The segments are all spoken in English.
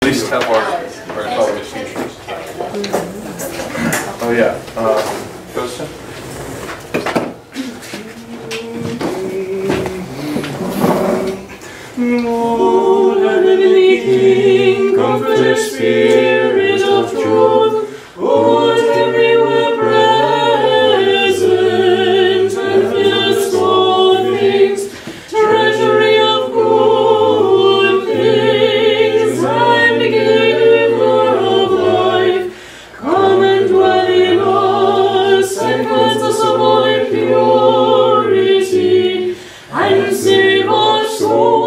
least have our college teachers. Oh yeah, Ghosten? Lord, heavenly King, Comforter, Spirit of truth, who art everywhere present, and fillest all things, treasury of good things, and giver of life, come and dwell in us, and cleanse us of all impurity, and save our souls.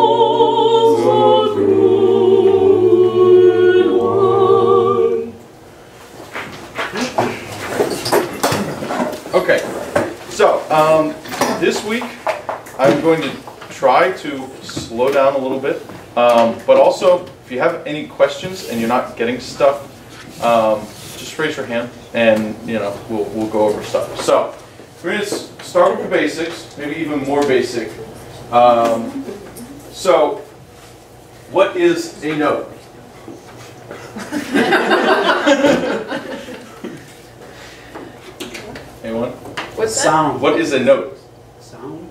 Okay, so this week I'm going to try to slow down a little bit, but also if you have any questions and you're not getting stuff, just raise your hand and we'll go over stuff. So we're going to start with the basics, maybe even more basic. So what is a note? Anyone? What's Sound. What is a note? Sound?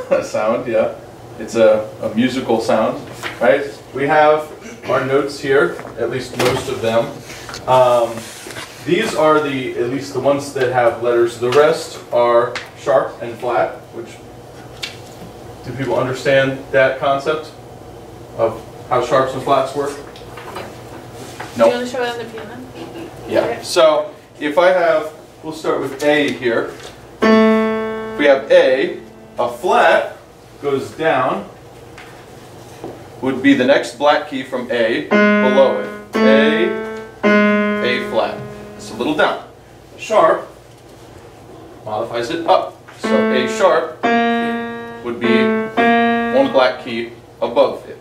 A sound, yeah. It's a musical sound, right? We have our notes here, at least most of them. These are at least the ones that have letters. The rest are sharp and flat, which, do people understand that concept of how sharps and flats work? Do you want to show it on the piano? Yeah. Okay. So if I have, we'll start with A here. If we have A flat goes down, would be the next black key from A below it. A flat. It's a little down. Sharp modifies it up. So A sharp would be one black key above it.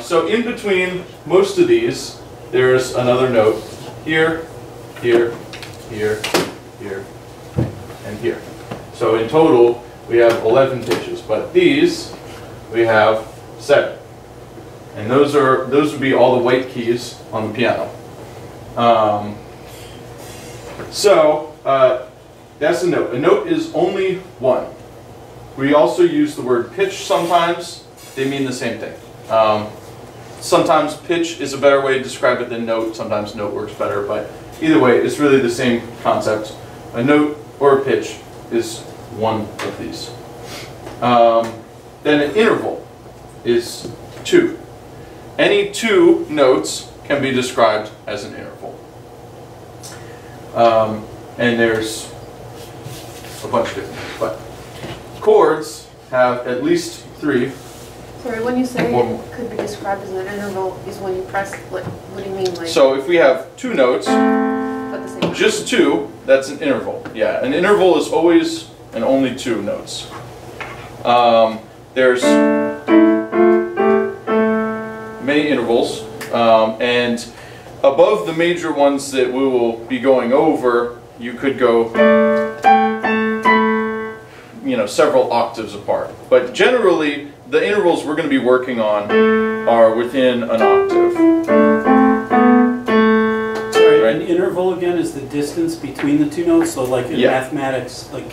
So in between most of these, there's another note here, here, here, here, and here. So in total, we have 11 pitches, but these we have 7, and those would be all the white keys on the piano. That's a note. A note is only one. We also use the word pitch sometimes. They mean the same thing. Sometimes pitch is a better way to describe it than note. Sometimes note works better, but either way, it's really the same concept. A note or a pitch is one of these. Then an interval is 2. Any 2 notes can be described as an interval. And there's a bunch of different ones, but chords have at least 3. Sorry, when you say it could be described as an interval, is when you press, what do you mean? Like, so if we have 2 notes, at the same just 2, that's an interval. Yeah, an interval is always and only 2 notes. There's many intervals, and above the major ones that we will be going over, you could go several octaves apart. But generally, the intervals we're going to be working on are within an octave. Sorry, Right? an interval again is the distance between the 2 notes. So like in Yeah. mathematics, like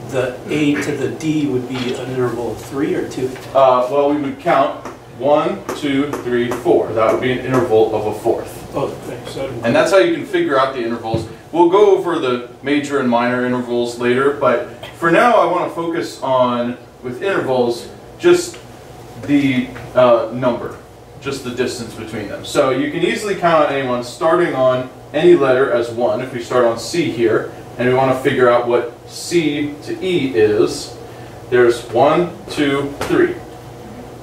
the A to the D would be an interval of 3 or 2? Well, we would count 1, 2, 3, 4. That would be an interval of a fourth. Oh, thanks. And that's how you can figure out the intervals. We'll go over the major and minor intervals later, but for now I want to focus on, with intervals, just the number, just the distance between them. So you can easily count on anyone starting on any letter as 1. If we start on C here, and we want to figure out what C to E is, there's 1, 2, 3.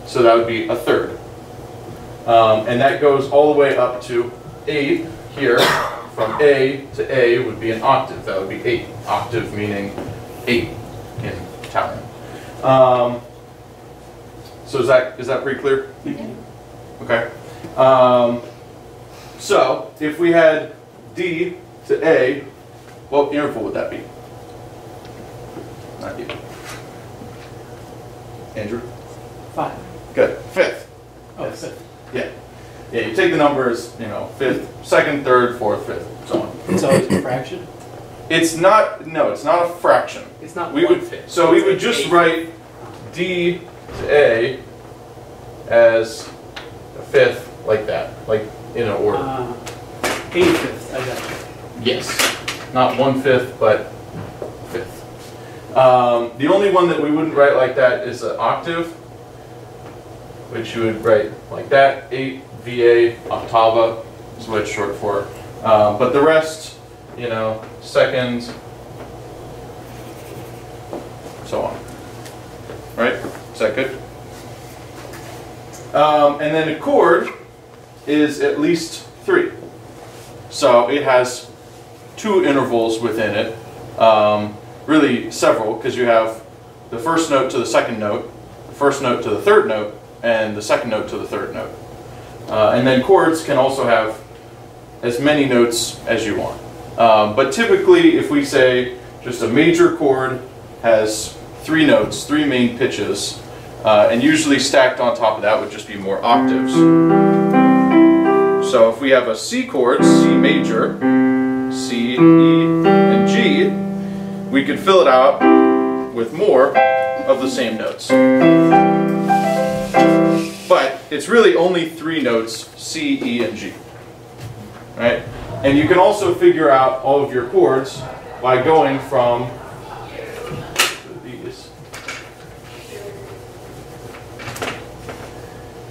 So that would be a third. And that goes all the way up to 8 here. From A to A would be an octave. That would be 8. Octave meaning 8 in Italian. So is that pretty clear? Okay. So if we had D to A, what interval would that be? Not you. Andrew? 5. Good. 5th. Oh, Yes. 5th. Yeah. Yeah, you take the numbers, you know, fifth, second, third, fourth, fifth, so on. It's always a fraction? It's not, no, it's not a fraction. It's not We would, 1/5. so we It's would like just 8. write D to A as a fifth, like that, like in an order. 8/5, I got you. Yes. Not 1/5, but fifth. The only one that we wouldn't write like that is an octave, which you would write like that, 8 VA ottava is what it's short for. But the rest, you know, second, so on. Right? Is that good? And then a chord is at least 3. So it has 2 intervals within it, really several, because you have the first note to the second note, the first note to the third note, and the second note to the third note. And then chords can also have as many notes as you want. But typically, if we say just a major chord has 3 notes, 3 main pitches, and usually stacked on top of that would just be more octaves. So if we have a C chord, C major, C, E, and G, we could fill it out with more of the same notes. But it's really only 3 notes, C, E, and G. Right? And you can also figure out all of your chords by going from these.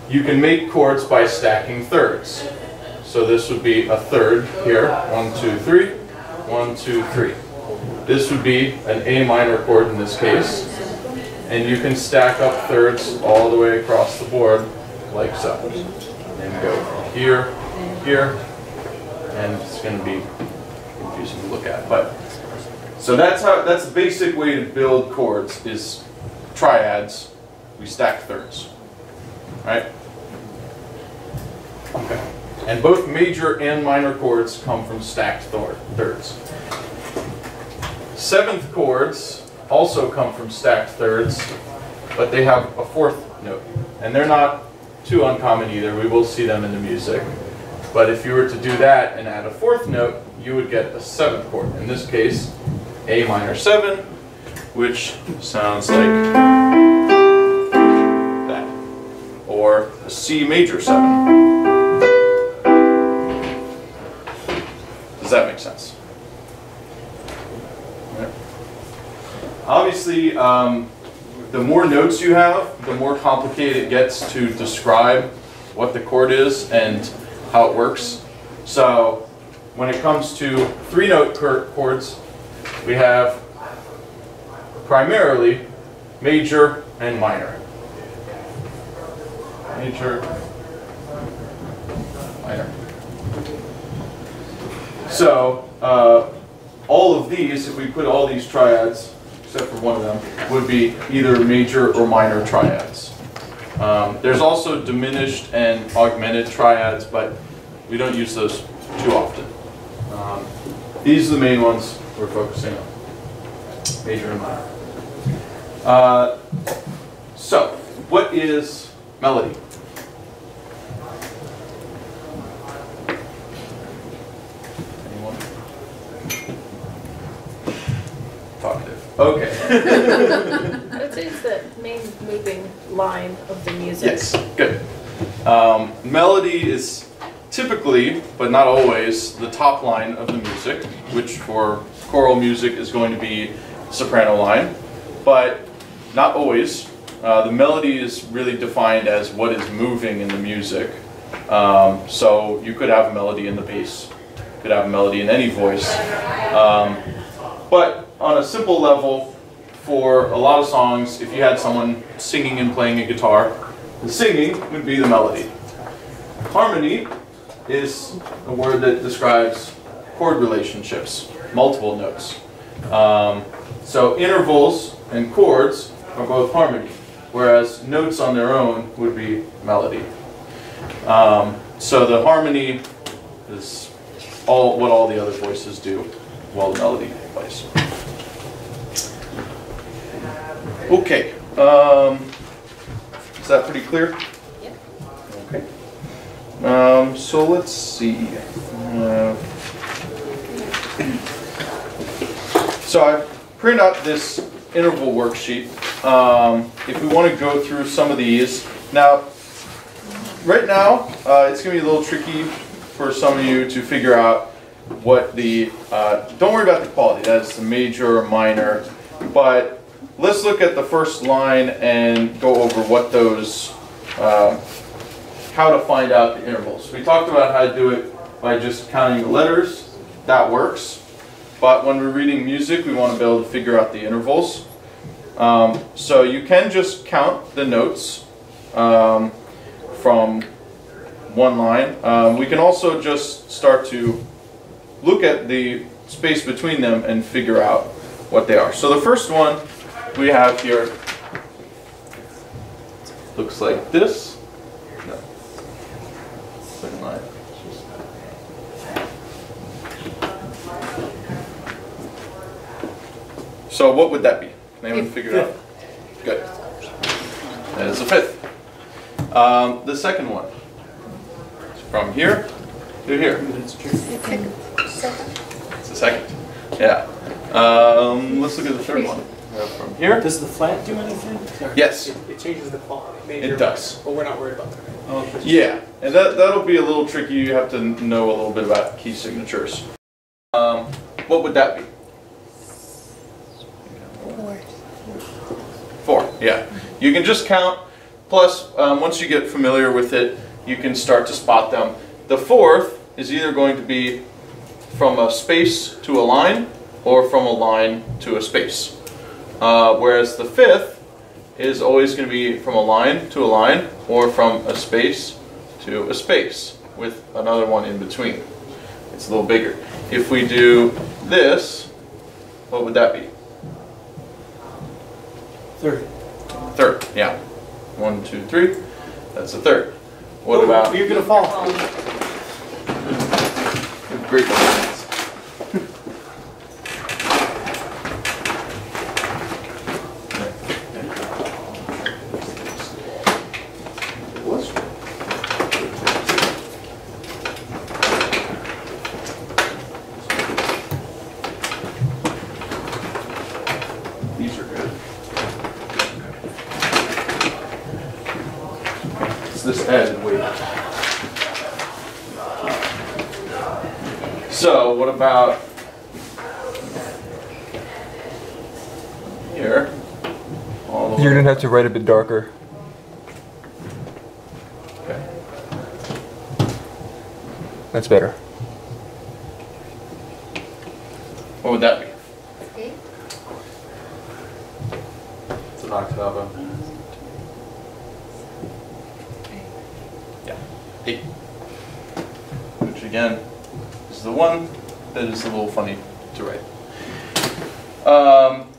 You can make chords by stacking thirds. So this would be a third here, 1, 2, 3, 1, 2, 3. This would be an A minor chord in this case. And you can stack up thirds all the way across the board, like so. And go from here, here, and it's going to be confusing to look at. But so that's the basic way to build chords is triads. We stack thirds, right? Okay. And both major and minor chords come from stacked thirds. 7th chords also come from stacked thirds, but they have a 4th note. And they're not too uncommon either. We will see them in the music. But if you were to do that and add a 4th note, you would get a 7th chord. In this case, A minor 7, which sounds like that. Or a C major 7. Does that make sense? Right. Obviously, the more notes you have, the more complicated it gets to describe what the chord is and how it works. So when it comes to 3-note chords, we have primarily major and minor. Major, minor. So all of these, if we put all these triads, except for one of them, would be either major or minor triads. There's also diminished and augmented triads, but we don't use those too often. These are the main ones we're focusing on, major and minor. So, what is melody? Anyone? Talkative. Okay. I would say it's the main moving line of the music. Yes, good. Melody is typically, but not always, the top line of the music, which for choral music is going to be soprano line, but not always. The melody is really defined as what is moving in the music. So you could have a melody in the bass, you could have a melody in any voice. But on a simple level, for a lot of songs, if you had someone singing and playing a guitar, the singing would be the melody. Harmony is a word that describes chord relationships, multiple notes. So intervals and chords are both harmony, whereas notes on their own would be melody. So the harmony is what all the other voices do while the melody plays. Okay, is that pretty clear? Yep. Okay. So let's see. So I've printed out this interval worksheet. If we want to go through some of these. Now, right now, it's going to be a little tricky for some of you to figure out what the, don't worry about the quality, that's the major or minor, but let's look at the first line and go over what those, how to find out the intervals. We talked about how to do it by just counting the letters. That works. But when we're reading music, we want to be able to figure out the intervals. So you can just count the notes from one line. We can also just start to look at the space between them and figure out what they are. So the first one we have here looks like this. No. Second line. So what would that be? Anyone figure it out? Good. That is the fifth. The second one. From here to here. It's the second. Yeah. Let's look at the third one. From here. Does the flat do anything? Sorry. Yes. It changes the quality. Major, It does. But we're not worried about that. Oh, Yeah, and that'll be a little tricky. You have to know a little bit about key signatures. What would that be? 4, yeah. You can just count, plus once you get familiar with it, you can start to spot them. The fourth is either going to be from a space to a line, or from a line to a space. Whereas the fifth is always going to be from a line to a line, or from a space to a space, with another one in between. It's a little bigger. If we do this, what would that be? Third. Third, yeah. 1, 2, 3. That's the third. What about? You're gonna fall. Great. These are good. It's this added weight. So what about here? All the You're way. gonna have to write a bit darker. Okay. That's better. What would that be? Okay. It's an octavo. Yeah. 8. Which again is the one that is a little funny to write.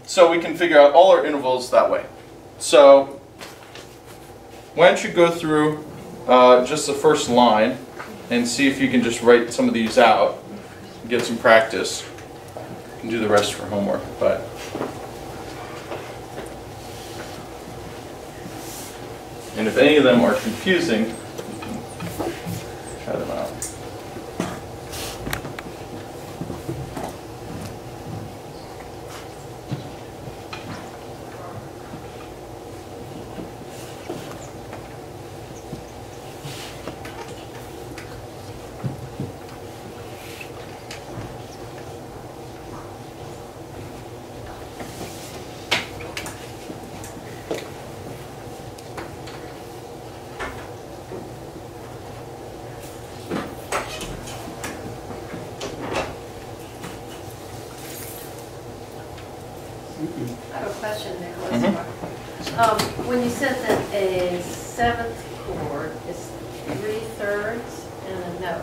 So we can figure out all our intervals that way. So why don't you go through just the first line and see if you can just write some of these out, get some practice. You can do the rest for homework, but and if any of them are confusing, you can try them out. I have a question, Nicholas. Mhm. When you said that a seventh chord is 3/3 and a note,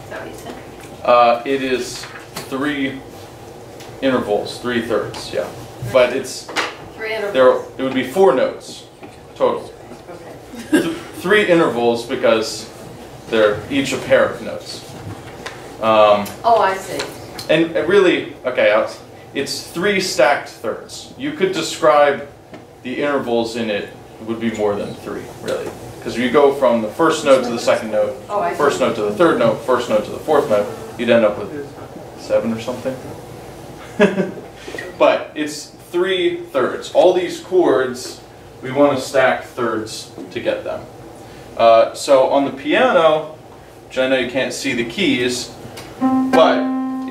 is that what you said? It is 3 intervals, 3/3, yeah. But it's 3 intervals? it would be 4 notes total. Okay. 3 intervals because they're each a pair of notes. Oh, I see. And really, okay, it's 3 stacked thirds. You could describe the intervals in it would be more than 3, really. Because if you go from the first note to the second note, first note to the third note, first note to the fourth note, you'd end up with 7 or something. But it's 3 thirds. All these chords, we want to stack thirds to get them. So on the piano, which I know you can't see the keys, but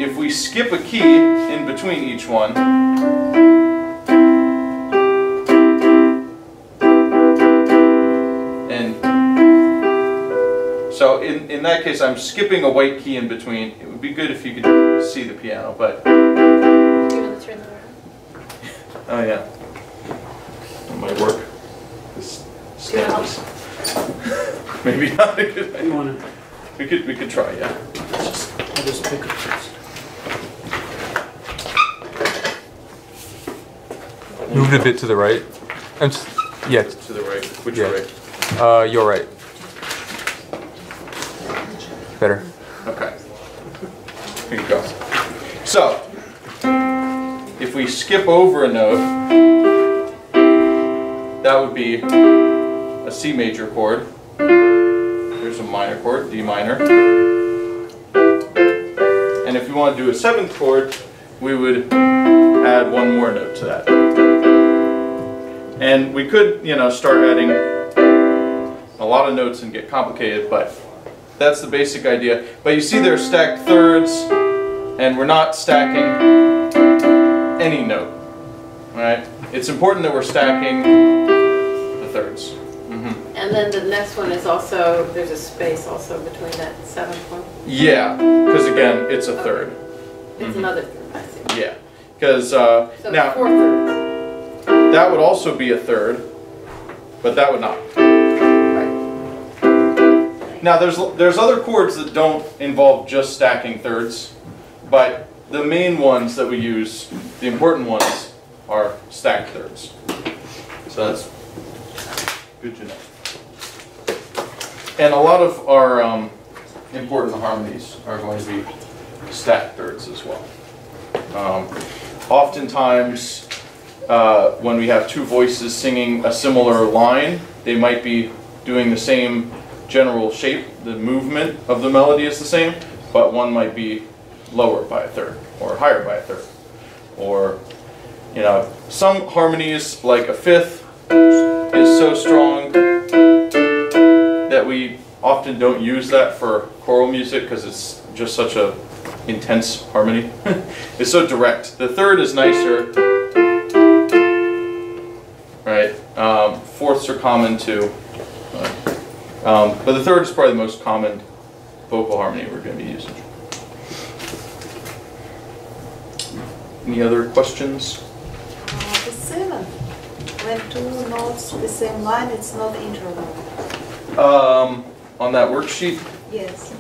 if we skip a key in between each one, and so in that case I'm skipping a white key in between. It would be good if you could see the piano, but... Do you want to turn that around? Oh yeah. That might work. This stand is maybe not a good idea. You wanna, We could try, yeah. I'll just pick up first. Moved a bit to the right. Yeah, To the right. Which Yeah. right? you're right. Better. Okay. Here you go. So, if we skip over a note, that would be a C major chord. There's a minor chord, D minor. And if we want to do a 7th chord, we would add one more note to that. And we could, start adding a lot of notes and get complicated, but that's the basic idea. But you see they're stacked thirds, and we're not stacking any note. Right? It's important that we're stacking the thirds. And then the next one is also, there's a space also between that 7th one. Yeah, because again, it's a third. It's another third, I see. Yeah, because So now 4 thirds. that would also be a third, but that would not. Right. Now there's other chords that don't involve just stacking thirds, but the main ones that we use, the important ones, are stacked thirds. So that's good to know. And a lot of our important harmonies are going to be stacked thirds as well. Oftentimes, when we have 2 voices singing a similar line, they might be doing the same general shape. The movement of the melody is the same, but one might be lower by a third or higher by a third. Or, some harmonies, like a 5th, is so strong that we often don't use that for choral music because it's just such a intense harmony. It's so direct. The 3rd is nicer, right? 4ths are common too, but the 3rd is probably the most common vocal harmony we're going to be using. Any other questions? The 7th, when 2 notes the same line, it's not interval. On that worksheet, Yes.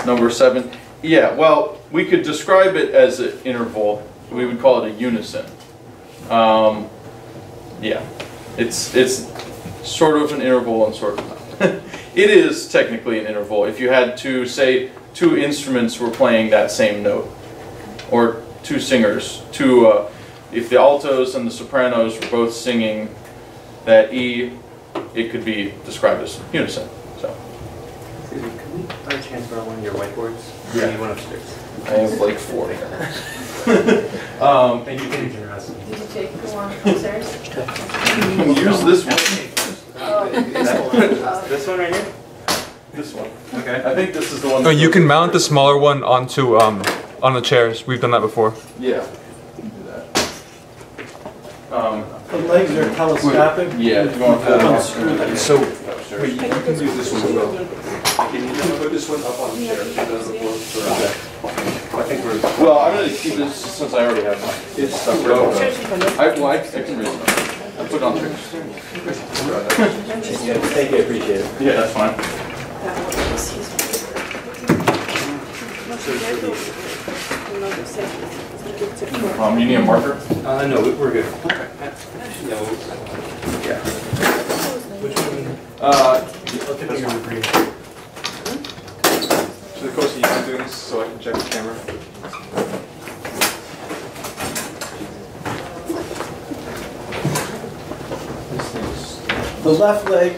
number 7. Yeah, well, we could describe it as an interval. We would call it a unison. Yeah, it's sort of an interval and sort of not. It is technically an interval if you had to say 2 instruments were playing that same note, or 2 singers. If the altos and the sopranos were both singing that E, it could be described as unison. So. Excuse me, could we by chance borrow one of your whiteboards? Yeah. I need one upstairs. I have like 4. And you can generous. Did you take the one upstairs? You can use this one. This one right here? This one. Okay. I think this is the one. Oh, you can mount the smaller one onto on the chairs. We've done that before. Yeah. You can do that. The legs are telescopic. Yeah. Do you want to pull it off? So, wait, you can use this one as well. Can you put this one up on the chair? It doesn't work for I think we're. Well, I'm going to keep this since I already have mine. It's stuck right over. I can raise it. I put it on there. Thank you, I appreciate it. Yeah, that's fine. You need a marker? No, we're good. Yeah. Which one? I'll take your green. So the course you can do this so I can check the camera. The left leg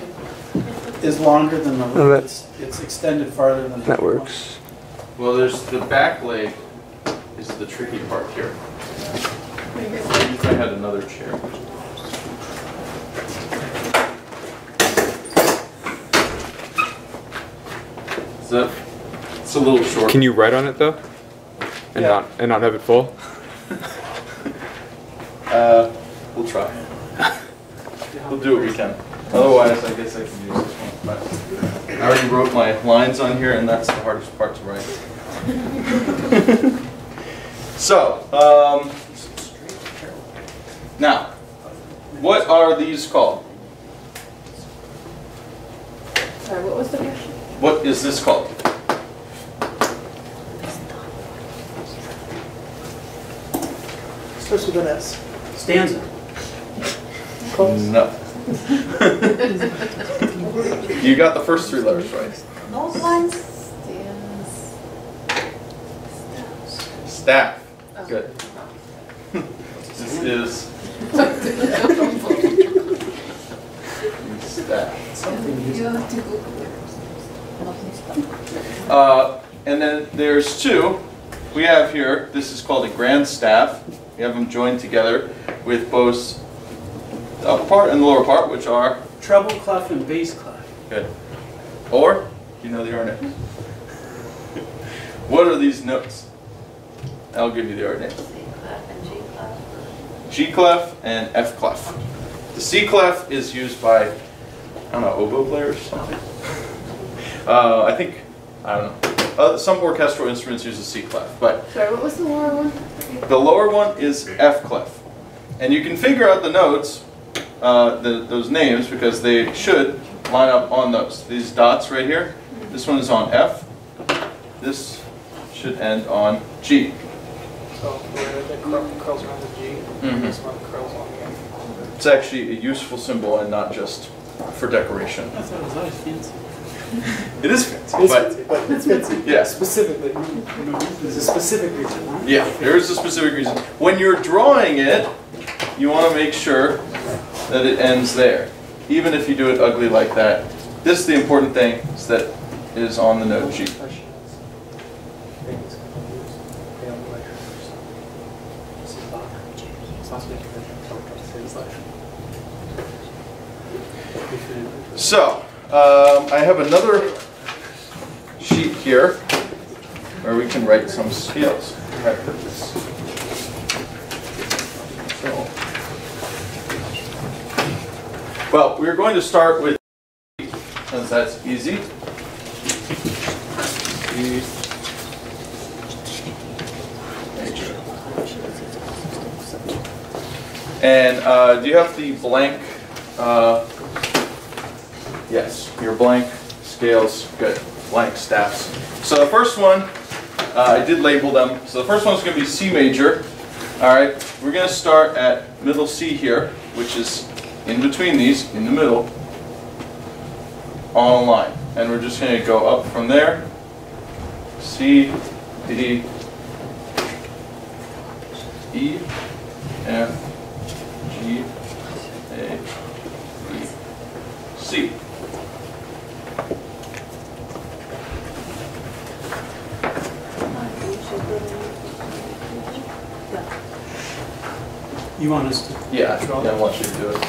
is longer than the Oh, right. It's extended farther than the That right one. works. Well, there's the back leg is the tricky part here. If I had another chair. Is that? It's a little short. Can you write on it though? And Yeah. not have it full? We'll try. We'll do what we can. Otherwise, I guess I can use this one. But I already wrote my lines on here, and that's the hardest part to write. So, now, what are these called? Sorry, what was the question? What is this called? Starts with an S. Stanza. No. You got the first three letters right. Note lines. Staff. Good. This is staff. And then there's two. We have here, this is called a grand staff. We have them joined together with both the upper part and the lower part, which are Treble clef and bass clef. good. Or, you know the R names. What are these notes? I'll give you the R names. C clef and G clef. G clef and F clef. The C clef is used by, I don't know, oboe players or something. I think, I don't know. Some orchestral instruments use a C clef, but Sorry, what was the lower one? the lower one is F clef. And you can figure out the notes, those names, because they should line up on those. These dots right here, this one is on F. This should end on G. So where the curls around the G, this one curls on the F. It's actually a useful symbol and not just for decoration. I thought it was always fancy. It is fancy, It's but fancy, but it's fancy. Yeah. Specifically. There's a specific reason, huh? yeah, there is a specific reason. When you're drawing it, you want to make sure that it ends there. Even if you do it ugly like that. This is the important thing, is that it is on the note G. So, I have another sheet here where we can write some scales. Where did I put this? So, well, we're going to start with E, since that's easy. E, H. And do you have the blank? Yes, your blank scales, good. Blank staffs. So the first one, I did label them. So the first one's going to be C major. All right, we're going to start at middle C here, which is in between these, in the middle, on a line. And we're just going to go up from there. C, D, E, F, G, A, E, C. You want us to? Yeah, I want you to do it.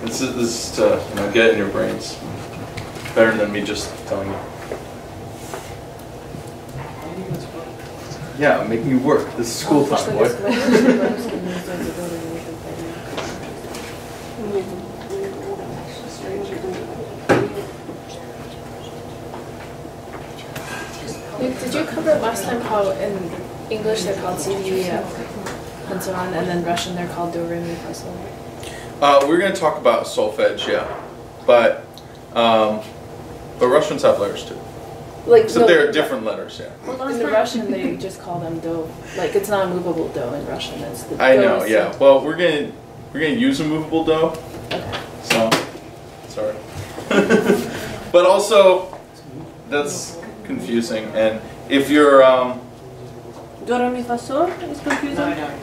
This is to get it in your brains. Better than me just telling you. Yeah, making you work. This is school time, boy. Did you cover last time how in English they're called C, D, E, F, and so on, and then Russian they're called do, re, mi, fa, sol? We're going to talk about solfege, yeah, but Russians have letters too. Like, Except they're different letters, yeah. In the Russian, they just call them do. Like, it's not a movable do in Russian. It's the I do know, is yeah. Well, we're gonna use a movable do. Okay. So, sorry. But also, that's confusing. And if you're Do, re, mi, fa, sol is confusing?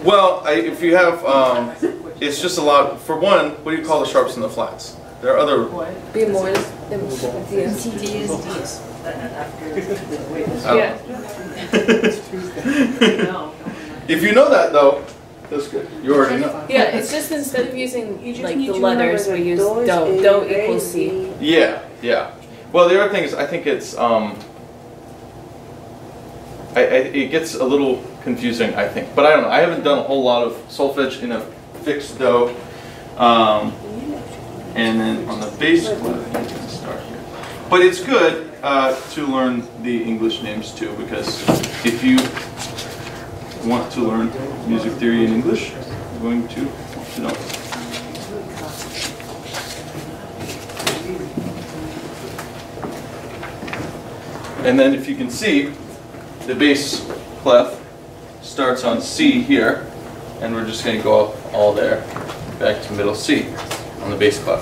well, if you have it's just a lot. For one, what do you call the sharps and the flats? There are other. Bemol, diez. Yeah. If you know that though, that's good. You already know. Yeah, it's just instead of using like the letters, we use do. Do equals C. Yeah, yeah. Well, the other thing is, I think it's it gets a little confusing, I think. But I don't know. I haven't done a whole lot of solfege in a fixed do. And then on the bass clef, you can start here. But it's good to learn the English names too, because if you want to learn music theory in English, you're going to want to know. And then if you can see, the bass clef starts on C here, and we're just going to go up all there, back to middle C on the bass clef.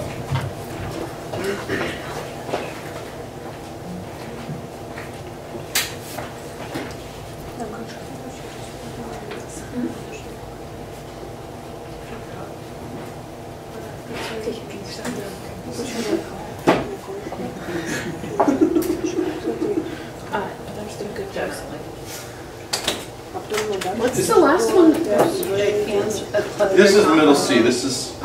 What's the last one? This is middle C. This is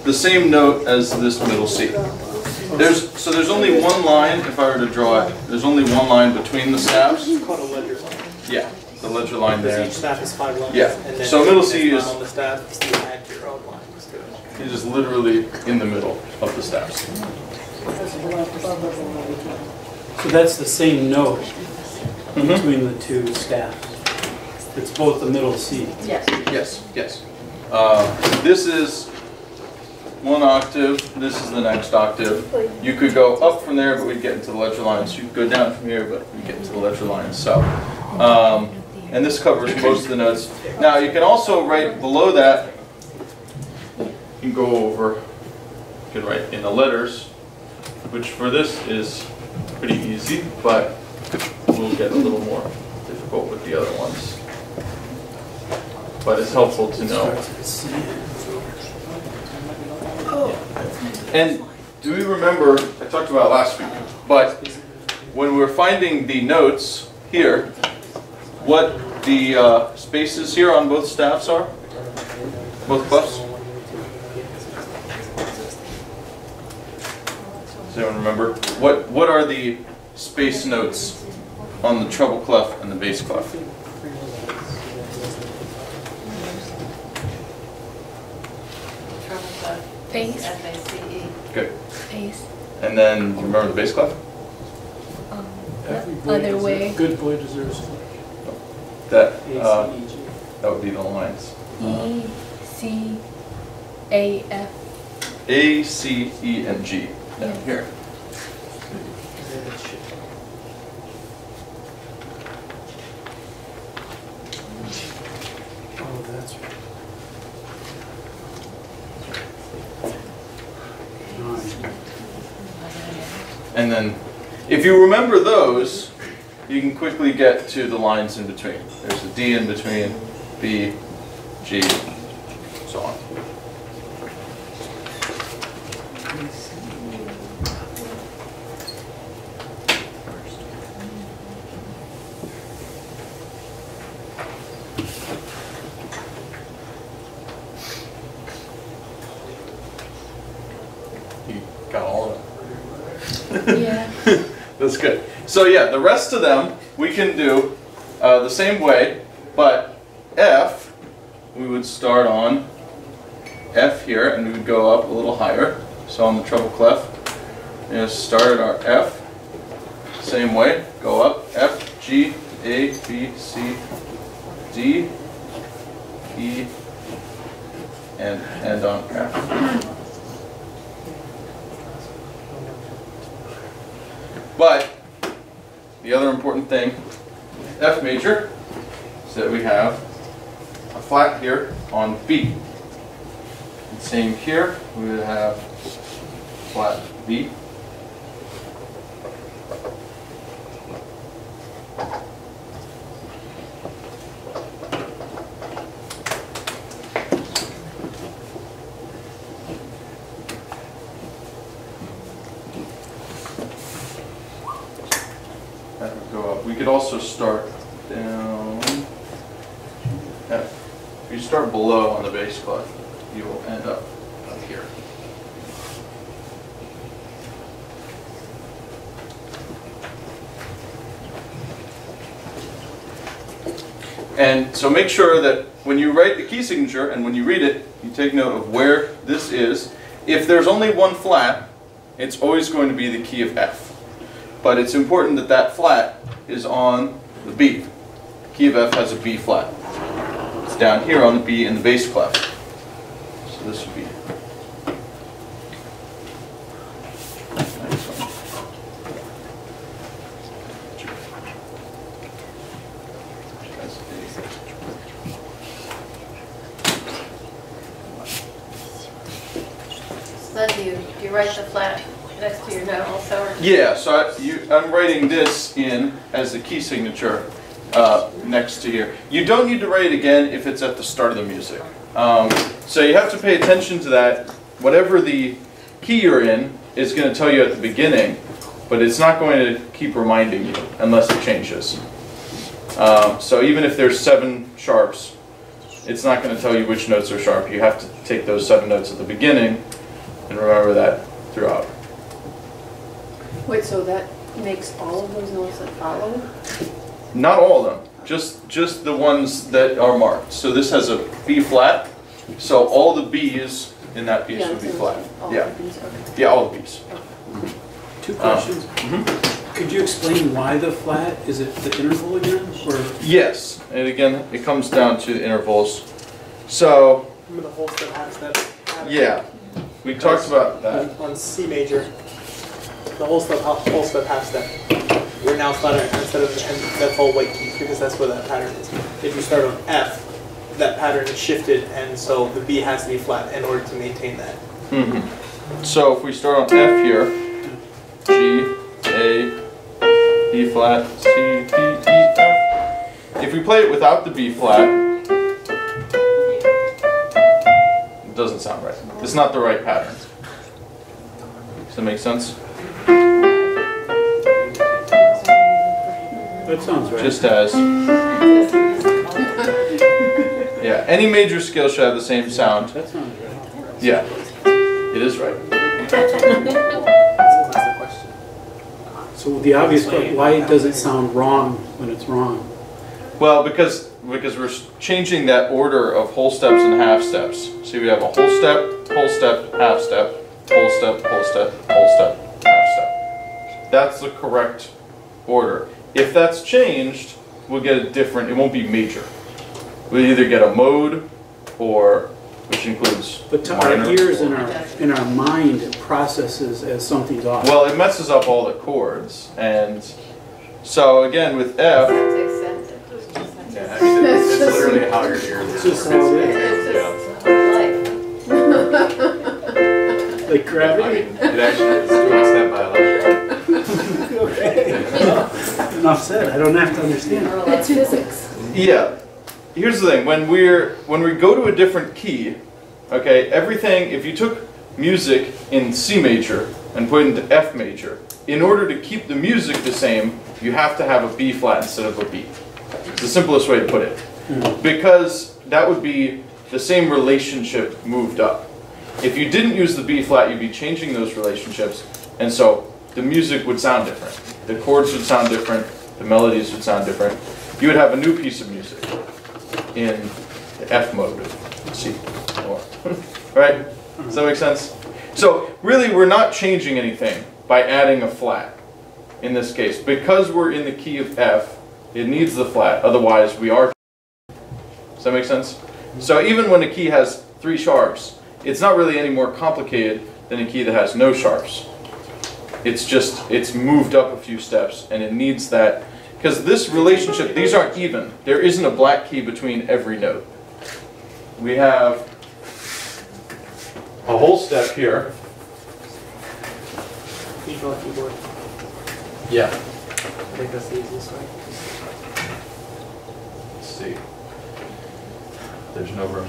the same note as this middle C. There's only one line, if I were to draw it, there's only one line between the staffs. It's called a ledger line. Yeah, the ledger line there. Because each staff is 5 lines. Yeah. And then So middle C next is- line on the staff, you add your own lines to it. It is literally in the middle of the staffs. So that's the same note Mhm. between the two staffs. It's both the middle C. Yes. Yes, yes. This is one octave, this is the next octave. You could go up from there, but we'd get into the ledger lines. You could go down from here, but we get into the ledger lines. So, and this covers most of the notes. Now, you can also write below that, you can go over, you can write in the letters, which for this is pretty easy, but we'll get a little more difficult with the other ones. But it's helpful to know. And do we remember, I talked about it last week, but when we're finding the notes here, what the spaces here on both staffs are? Both clefs? Does anyone remember? What are the space notes on the treble clef and the bass clef? Bass. F-A-C-E. Good. Bass. And then, do you remember the bass clef? Other way. Good boy deserves That, A, C, E, G. that would be the lines. E, C, A, F. A, C, E, and G. Down here. Oh, that's right. And then, if you remember those, you can quickly get to the lines in between. There's a D in between, B, G, so on. You got all of them. Yeah. That's good. So yeah, the rest of them we can do the same way, but F, we would start on F here, and we would go up a little higher. So on the treble clef, start at our F, same way, go up, F, G, A, B, C, D, E, and end on F. But the other important thing, F major, is that we have a flat here on B. And same here, we would have flat B. could also start down F. If you start below on the bass clef, you will end up here. And so make sure that when you write the key signature and when you read it, you take note of where this is. If there's only one flat, it's always going to be the key of F. But it's important that that flat is on the B. The key of F has a B flat. It's down here on the B in the bass clef. So this would be next one. So then do you write the flat next to your note also? Or? Yeah, so I'm writing this in as the key signature next to here. You don't need to write it again if it's at the start of the music. So you have to pay attention to that. Whatever the key you're in is going to tell you at the beginning, but it's not going to keep reminding you unless it changes. So even if there's 7 sharps, it's not going to tell you which notes are sharp. You have to take those 7 notes at the beginning and remember that throughout. Wait, so that makes all of those notes that follow? Not all of them, just the ones that are marked. So this has a B flat, so all the B's in that piece would be flat. Yeah, yeah, all the B's. 2 questions. Could you explain why the flat? Is it the interval again? Or? Yes, and again, it comes down to the intervals. So, Remember the whole step, half step? yeah, we talked about that. On C major, the whole step, half step. We're now flatter instead of that whole white key because that's where that pattern is. If you start on F, that pattern is shifted, and so the B has to be flat in order to maintain that. So if we start on F here, G, A, B flat, C, D, E, F. If we play it without the B flat, it doesn't sound right. It's not the right pattern. Does that make sense? That sounds right. Just as. Yeah, any major scale should have the same sound. That sounds right. Yeah, it is right. So the obvious question, why does it sound wrong when it's wrong? Well, because we're changing that order of whole steps and half steps. See, we have a whole step, half step, whole step, whole step, whole step, half step. That's the correct order. If that's changed, we'll get a different, it won't be major. We'll either get a mode or, which includes But to minor. our ears in our mind, it processes as something's off. Well, it messes up all the chords. And so again, with F, Yeah, I mean, it's literally how your ears It's just how it is. Yeah. Like I gravity? mean, it actually is to an extent biological. Okay. Enough said, I don't have to understand. It's physics. yeah. Here's the thing, when we go to a different key, okay, everything, if you took music in C major and put it into F major, in order to keep the music the same, you have to have a B flat instead of a B. It's the simplest way to put it. Because that would be the same relationship moved up. If you didn't use the B flat, you'd be changing those relationships, and so the music would sound different. The chords would sound different, the melodies would sound different. You would have a new piece of music in the F mode of C. Right? Does that make sense? So really, we're not changing anything by adding a flat in this case. Because we're in the key of F, it needs the flat, otherwise we are. Does that make sense? So even when a key has 3 sharps, it's not really any more complicated than a key that has no sharps. It's just, it's moved up a few steps, and it needs that, because this relationship, these aren't even. There isn't a black key between every note. We have a whole step here. Can you draw a keyboard? Yeah. I think that's the easiest way. Let's see. There's no room.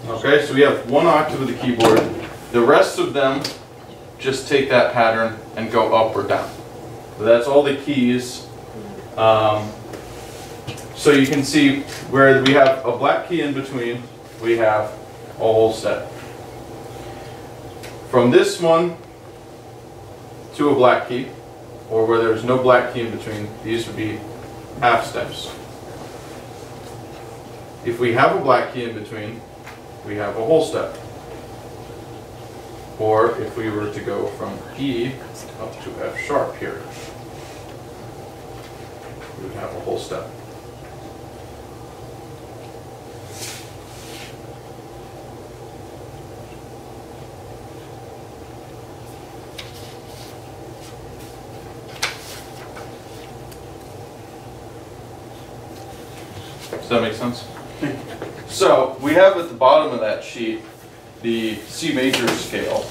Okay, so we have one octave of the keyboard. The rest of them just take that pattern and go up or down. So that's all the keys. So you can see where we have a black key in between, we have a whole step. From this one to a black key, or where there's no black key in between, these would be half steps. If we have a black key in between, we have a whole step. Or if we were to go from E up to F sharp here, we would have a whole step. Does that make sense? So we have at the bottom of that sheet the C major scale.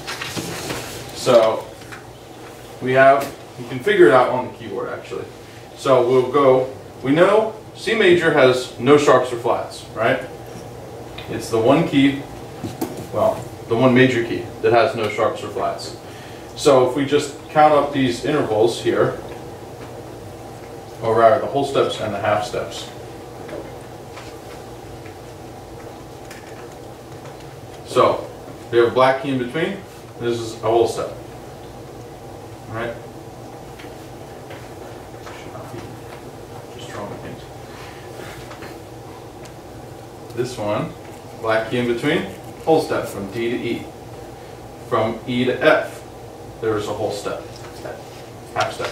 So we have, you can figure it out on the keyboard actually. So we'll go, we know C major has no sharps or flats, right? It's the one key, well, the one major key that has no sharps or flats. So if we just count up these intervals here, or rather the whole steps and the half steps. So we have a black key in between. This is a whole step. All right. Should not be just throwing things. This one, black key in between, whole step from D to E. From E to F, there is a whole step. Half step.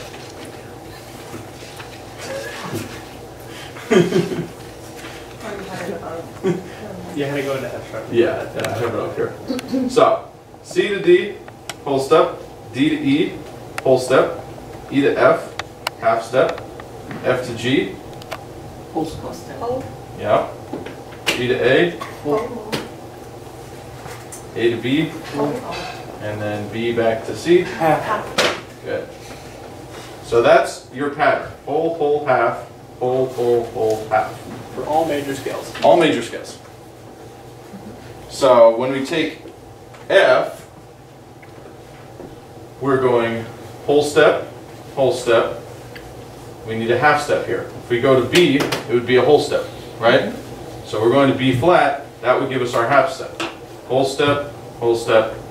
You had to go into F sharp. Yeah, I have it up here. So, C to D, whole step, D to E, whole step, E to F, half step, F to G, Whole step. yeah, G to A, A to B, and then B back to C. Good. So that's your pattern. Whole, whole, half, whole, whole, whole, half. For all major scales. All major scales. So when we take F, we're going whole step, we need a half step here. If we go to B, it would be a whole step, right? So we're going to B flat, that would give us our half step. Whole step,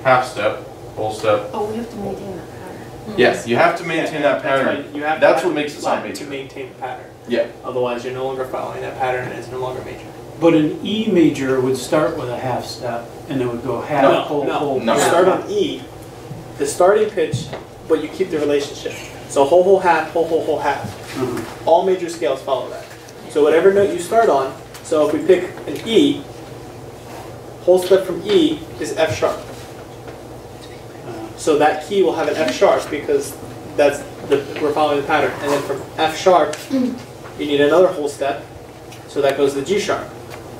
half step, whole step. Oh, we have to maintain that pattern. Yes, you have to maintain that pattern. That's right. You have That's to what makes it sound to major. maintain the pattern. Yeah. Otherwise, you're no longer following that pattern and it's no longer major. But an E major would start with a half step, and it would go half, whole, whole. No. You start on E, the starting pitch, but you keep the relationship. So whole, whole, half, whole, whole, whole, half. Mhm. All major scales follow that. So whatever note you start on, so if we pick an E, whole step from E is F sharp. So that key will have an F sharp because that's we're following the pattern. And then from F sharp, you need another whole step, so that goes to G sharp.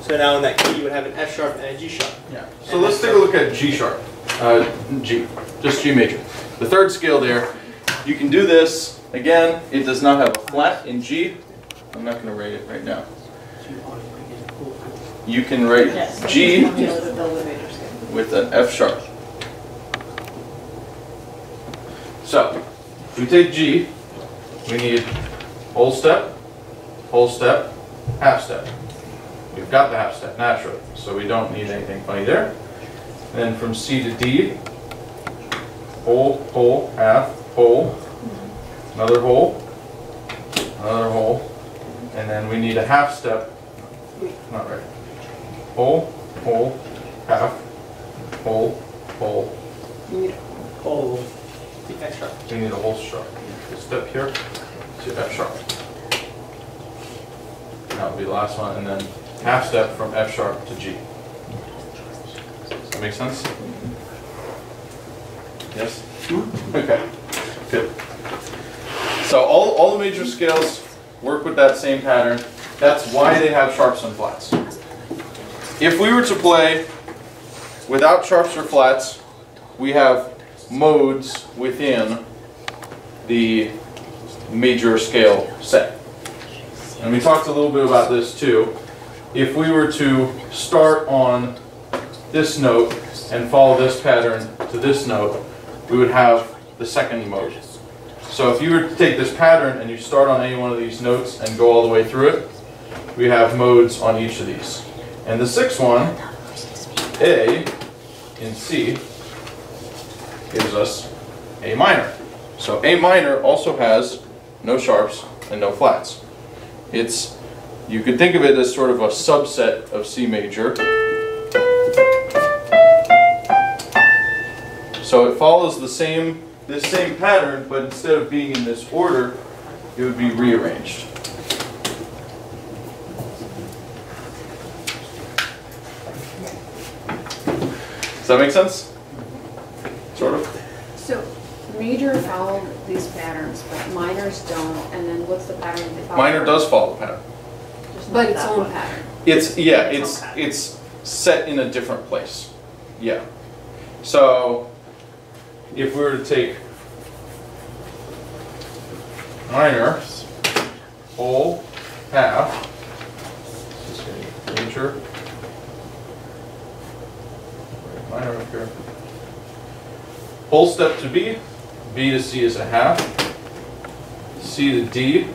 So now in that key you would have an F sharp and a G sharp. Yeah. So let's take a look at G sharp. G, just G major. The third scale there, you can do this. Again, it does not have a flat in G. I'm not going to write it right now. You can write G with an F sharp. So, if we take G, we need whole step, half step. We've got the half step naturally, so we don't need anything funny there. Then from C to D, whole, whole, half, whole, another whole, and then we need a half step, not right, whole, whole, half, whole, whole. Whole, the F sharp. We need a whole sharp. Step here to F sharp. That would be the last one, and then half step from F sharp to G. Does that make sense? Yes? Okay, good. So all the major scales work with that same pattern. That's why they have sharps and flats. If we were to play without sharps or flats, we have modes within the major scale set. And we talked a little bit about this too. If we were to start on this note and follow this pattern to this note, we would have the second mode. So if you were to take this pattern and you start on any one of these notes and go all the way through it, we have modes on each of these. And the sixth one, A in C, gives us A minor. So A minor also has no sharps and no flats. You could think of it as sort of a subset of C major. So it follows this same pattern, but instead of being in this order, it would be rearranged. Does that make sense? Sort of? So major follow these patterns, but minors don't, and then what's the pattern they follow? Minor does follow the pattern. But its own pattern. It's set in a different place. Yeah. So if we were to take minor, whole, half, major, minor up here, whole step to B, B to C is a half, C to D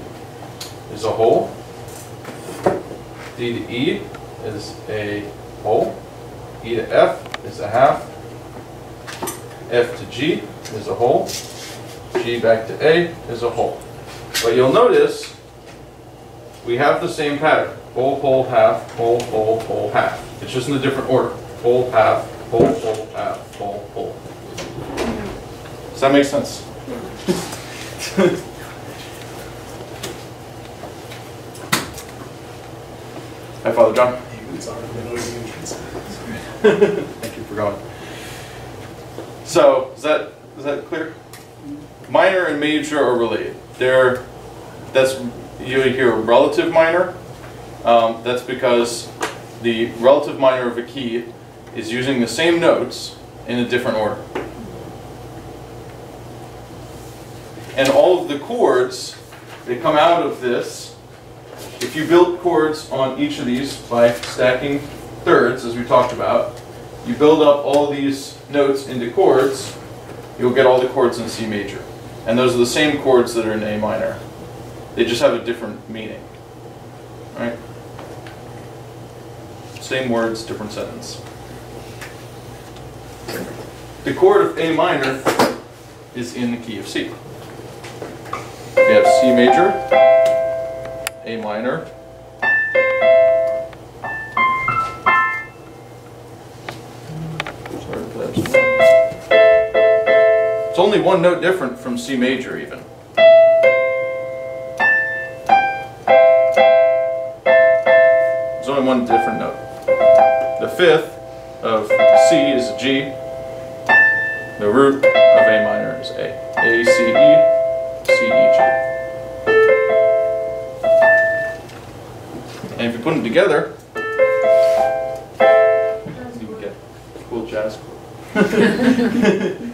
is a whole, D to E is a whole, E to F is a half, F to G is a whole, G back to A is a whole. But you'll notice we have the same pattern. Whole, whole, half, whole, whole, whole, half. It's just in a different order. Whole, half, whole, whole, half, whole, whole. Does that make sense? Hi, Father John. Thank you for going. So, is that clear? Minor and major are related. You hear relative minor. That's because the relative minor of a key is using the same notes in a different order. And all of the chords, they come out of this. If you build chords on each of these by stacking thirds, as we talked about, you build up all these notes into chords, you'll get all the chords in C major. And those are the same chords that are in A minor. They just have a different meaning. Right? Same words, different sentence. The chord of A minor is in the key of C. We have C major, A minor, it's only one note different from C major even. There's only one different note. The fifth of C is a G. The root of A minor is A. A, C, E, C, E, G. And if you put them together, you can get cool jazz chord.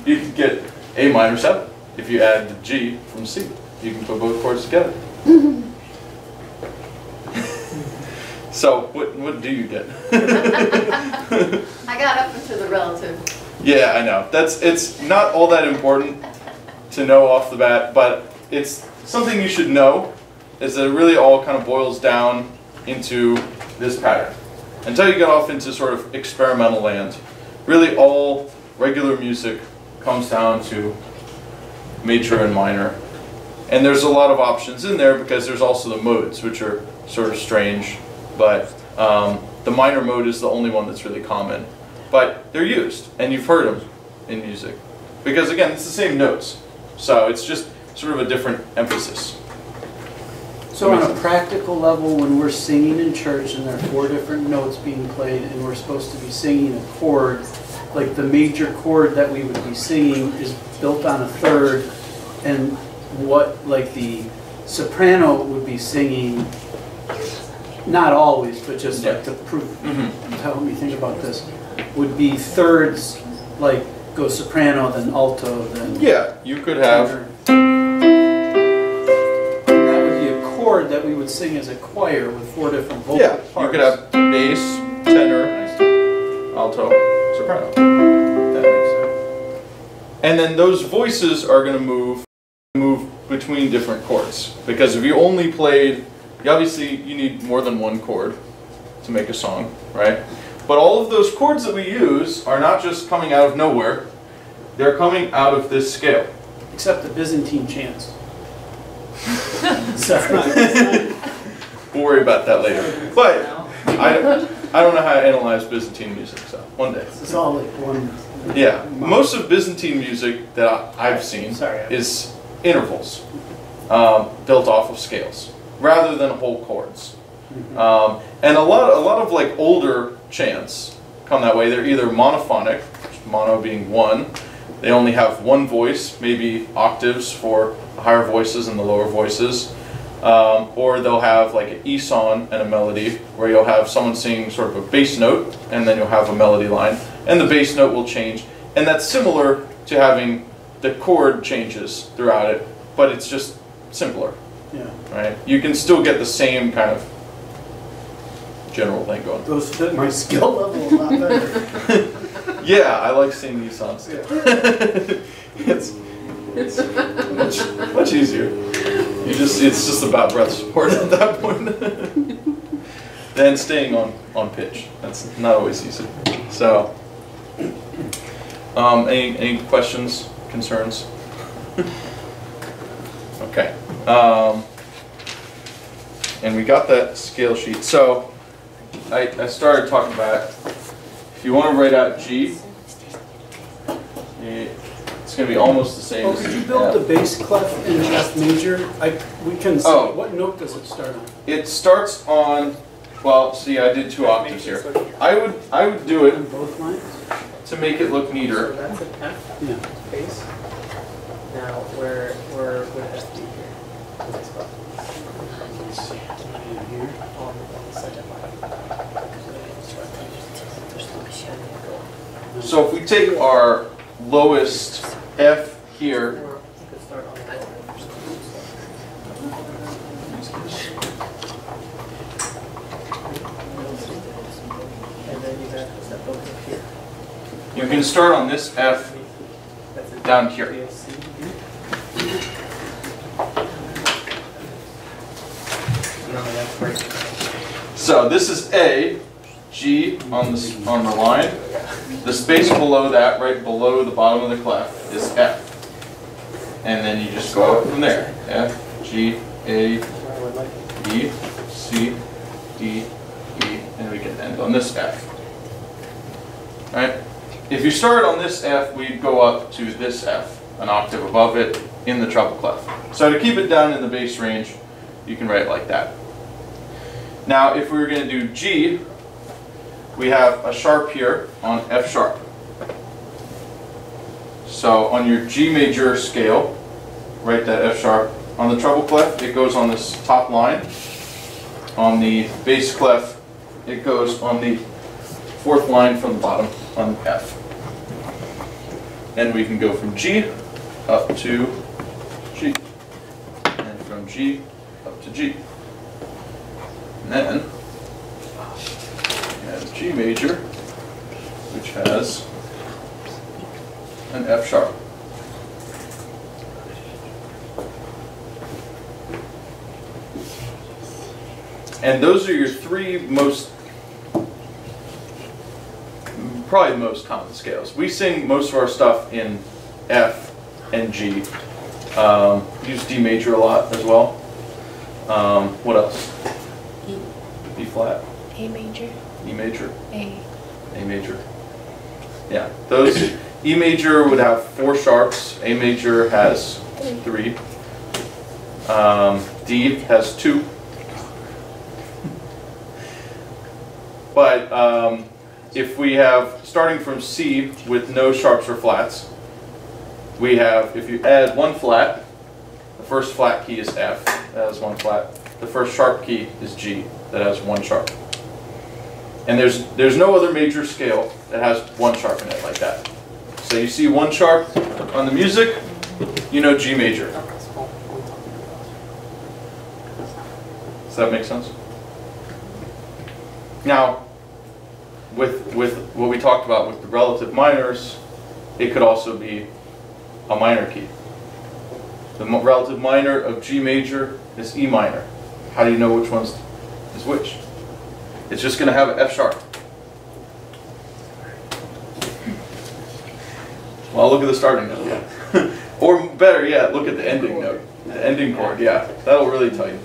You can get A minor 7 if you add the G from C. You can put both chords together. So what do you get? I got up into the relative. Yeah, I know. It's not all that important to know off the bat, but it's something you should know, is that it really all kind of boils down into this pattern. Until you get off into sort of experimental land, really all regular music comes down to major and minor. And there's a lot of options in there because there's also the modes, which are sort of strange, but the minor mode is the only one that's really common. But they're used, and you've heard them in music. Because again, it's the same notes. So it's just sort of a different emphasis. So on a practical level, when we're singing in church and there are 4 different notes being played and we're supposed to be singing a chord, like the major chord that we would be singing is built on a third, and what like the soprano would be singing, not always, but just like to prove, help me think about this, would be thirds, like go soprano, then alto, then... Yeah, you could have... That would be a chord that we would sing as a choir with 4 different vocal parts. You could have bass, tenor, alto, soprano. That makes sense. And then those voices are going to move between different chords. Because if you only played, obviously you need more than one chord to make a song, right? But all of those chords that we use are not just coming out of nowhere. They're coming out of this scale. Except the Byzantine chants. Sorry. We'll worry about that later. But I don't know how to analyze Byzantine music, so one day. It's all like one. Yeah, most of Byzantine music that I've seen is intervals built off of scales rather than whole chords. And a lot of like older chants come that way. They're either monophonic, mono being one. They only have one voice, maybe octaves for the higher voices and the lower voices. Or they'll have like an E-son and a melody where you'll have someone singing sort of a bass note and then you'll have a melody line and the bass note will change. And that's similar to having the chord changes throughout it, but it's just simpler. Yeah. Right? You can still get the same kind of general thing going. Those fit my skill level a lot better. Yeah, I like singing these songs too. It's much easier. It's just about breath support at that point. Then staying on pitch. That's not always easy. So, any questions, concerns? Okay. And we got that scale sheet. So, I started talking about, if you want to write out G, it's going to be almost the same as could you build the bass clef in F major? We can see. Oh. What note does it start on? It starts on, well, see, I did 2 octaves here. I would do it On both lines? to make it look So neater. that's an F Yeah. bass. Now, where would F be here? This spot. Here. On the second line. So if we take our lowest F here, You could start on the lower. And then you have to step over here. you can start on this F That's it. down here. B, C. No, that's right. So this is A, G on the line. The space below that, right below the bottom of the clef, is F. And then you just go up from there. F, G, A, B, C, D, E, and we can end on this F. Right? If you start on this F, we'd go up to this F, an octave above it, in the treble clef. So to keep it down in the bass range, you can write it like that. Now, if we were going to do G, we have a sharp here on F sharp. So on your G major scale, write that F sharp. On the treble clef, it goes on this top line. On the bass clef, it goes on the 4th line from the bottom on F. And we can go from G up to G. And from G up to G. And then we have G major, which has an F sharp. And those are your 3 probably the most common scales. We sing most of our stuff in F and G. Use D major a lot as well. What else? B flat. A major. E major. A. A major. Yeah, those. E major would have 4 sharps. A major has 3. D has 2. But if we have, starting from C with no sharps or flats, we have, if you add 1 flat, the first flat key is F, that has 1 flat. The first sharp key is G, that has 1 sharp. And there's no other major scale that has 1 sharp in it like that. So you see 1 sharp on the music, you know G major. Does that make sense? Now, with what we talked about with the relative minors, it could also be a minor key. The relative minor of G major is E minor. How do you know which one's is which? It's just going to have an F sharp. Well, look at the starting note. Yeah. Or better yet, look at the ending note. The ending chord, yeah. That'll really tell you.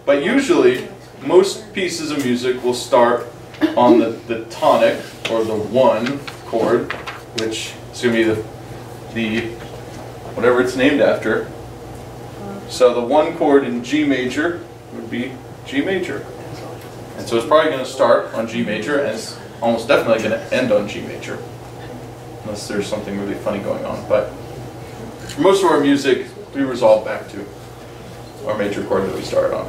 But usually, most pieces of music will start on the tonic, or the 1 chord, which is going to be the whatever it's named after. So the 1 chord in G major would be G major. And so it's probably going to start on G major, and it's almost definitely going to end on G major. Unless there's something really funny going on. But for most of our music, we resolve back to our major chord that we started on.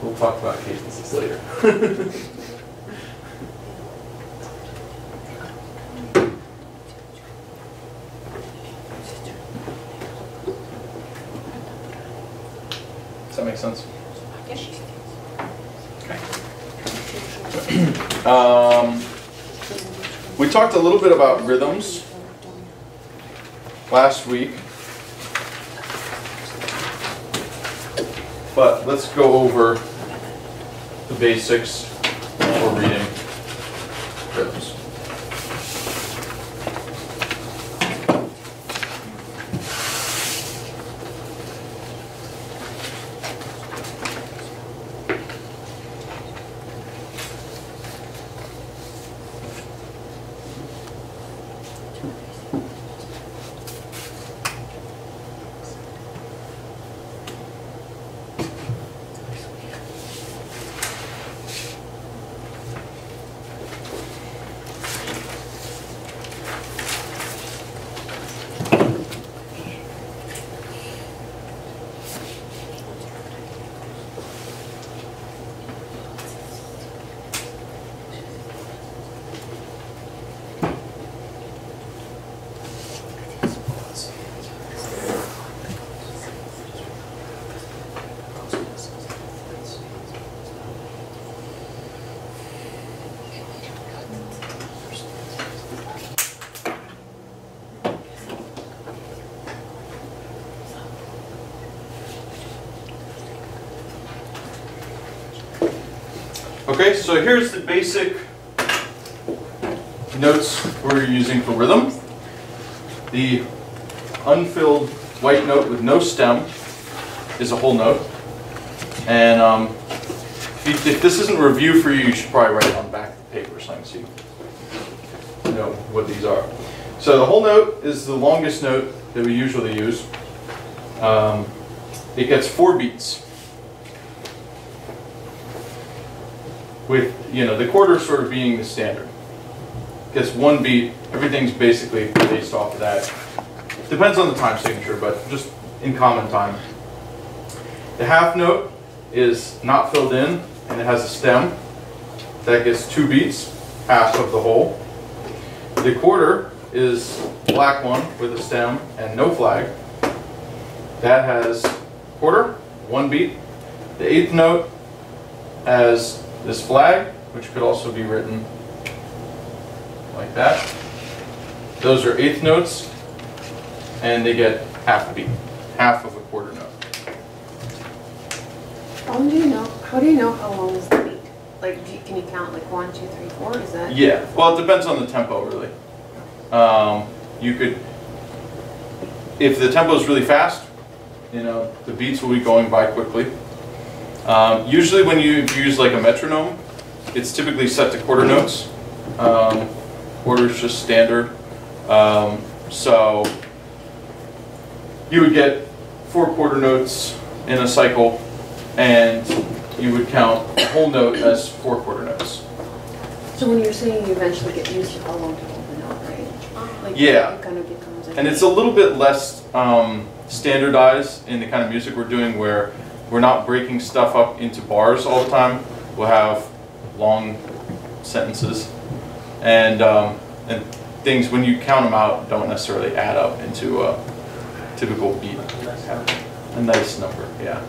We'll talk about cadences later. Does that make sense? We talked a little bit about rhythms last week, but let's go over the basics for reading rhythms. Okay, so here's the basic notes we're using for rhythm. The unfilled white note with no stem is a whole note. And if this isn't a review for you, you should probably write it on the back of the paper or something so you know what these are. So the whole note is the longest note that we usually use. It gets 4 beats. With, the quarter sort of being the standard. Gets 1 beat, everything's basically based off of that. Depends on the time signature, but just in common time. The half note is not filled in, and it has a stem. That gets 2 beats, half of the whole. The quarter is the black one with a stem and no flag. That has quarter, 1 beat. The 8th note has this flag, which could also be written like that. Those are 8th notes, and they get half a beat, half of a quarter note. How do you know how long is the beat? Like, can you count like 1, 2, 3, 4? Is that? Yeah. Well, it depends on the tempo, really. You could, if the tempo is really fast, the beats will be going by quickly. Usually when you use like a metronome, it's typically set to quarter notes. Quarter is just standard. So you would get 4 quarter notes in a cycle, and you would count the whole note as 4 quarter notes. So when you're saying you eventually get used to how long to hold the note, right? Like Yeah. it kind of becomes And it's a little bit less standardized in the kind of music we're doing, where we're not breaking stuff up into bars all the time. We'll have long sentences, and things, when you count them out, don't necessarily add up into a typical beat. A nice number, yeah.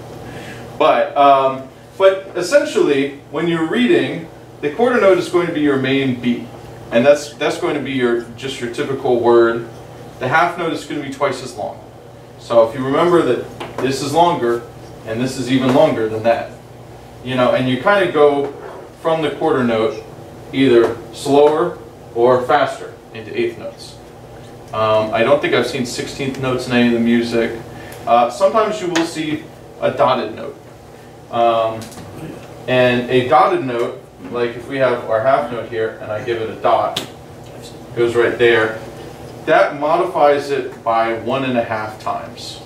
But essentially, when you're reading, the quarter note is going to be your main beat, and that's going to be just your typical word. The half note is going to be twice as long. So if you remember that this is longer, and this is even longer than that, you know, and you kind of go from the quarter note either slower or faster into eighth notes. I don't think I've seen 16th notes in any of the music. Sometimes you will see a dotted note. And a dotted note, like if we have our half note here and I give it a dot, it goes right there, that modifies it by 1.5 times.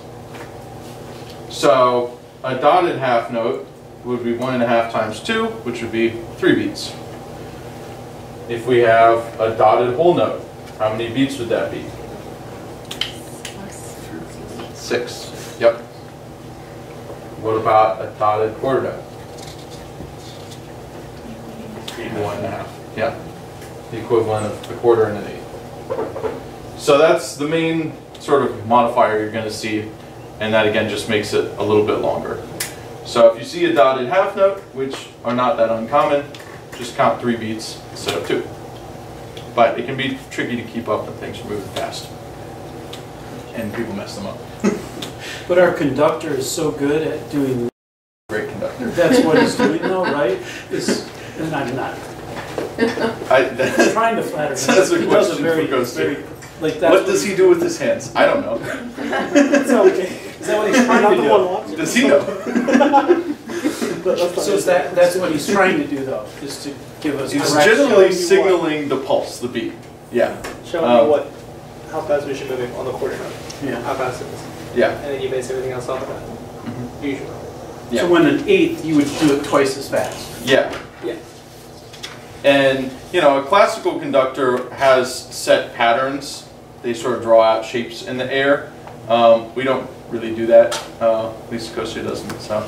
So a dotted half note would be 1.5 times 2, which would be 3 beats. If we have a dotted whole note, how many beats would that be? 6. Yep. What about a dotted quarter note? 1.5. Yeah. The equivalent of a quarter and an eighth. So that's the main sort of modifier you're going to see, and that again just makes it a little bit longer. So if you see a dotted half note, which are not that uncommon, just count 3 beats instead of 2. But it can be tricky to keep up when things are moving fast, and people mess them up. But our conductor is so good at doing. Great conductor. That's what he's doing, though, right? And I'm not. I'm trying to flatter him. That's a He does question very, for Ghost very, too. like that's What does he do with his hands? I don't know. It's okay. Is that what he's trying to do? Does he know? So that's what he's trying to do, though, is to give us. He's direction. generally signaling the pulse, the beat. Yeah. Showing you how fast we should move on the quarter note. Yeah. How fast it is. Yeah. And then you base everything else off of that. Usually. Yeah. So when an eighth, you would do it twice as fast. Yeah. Yeah. And, you know, a classical conductor has set patterns. They sort of draw out shapes in the air. We don't really do that. At least Kostia doesn't, so.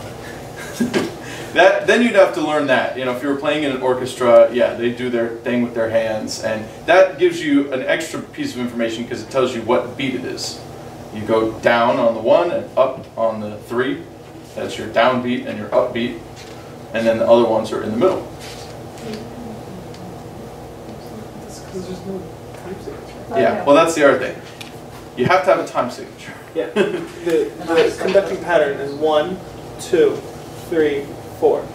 Then you'd have to learn that. You know, if you were playing in an orchestra, yeah, they do their thing with their hands. And that gives you an extra piece of information because it tells you what beat it is. You go down on the 1 and up on the 3. That's your downbeat and your upbeat. And then the other ones are in the middle. There's no time signature. Yeah, well, that's the other thing. You have to have a time signature. Yeah. The conducting pattern is 1, 2, 3, 4.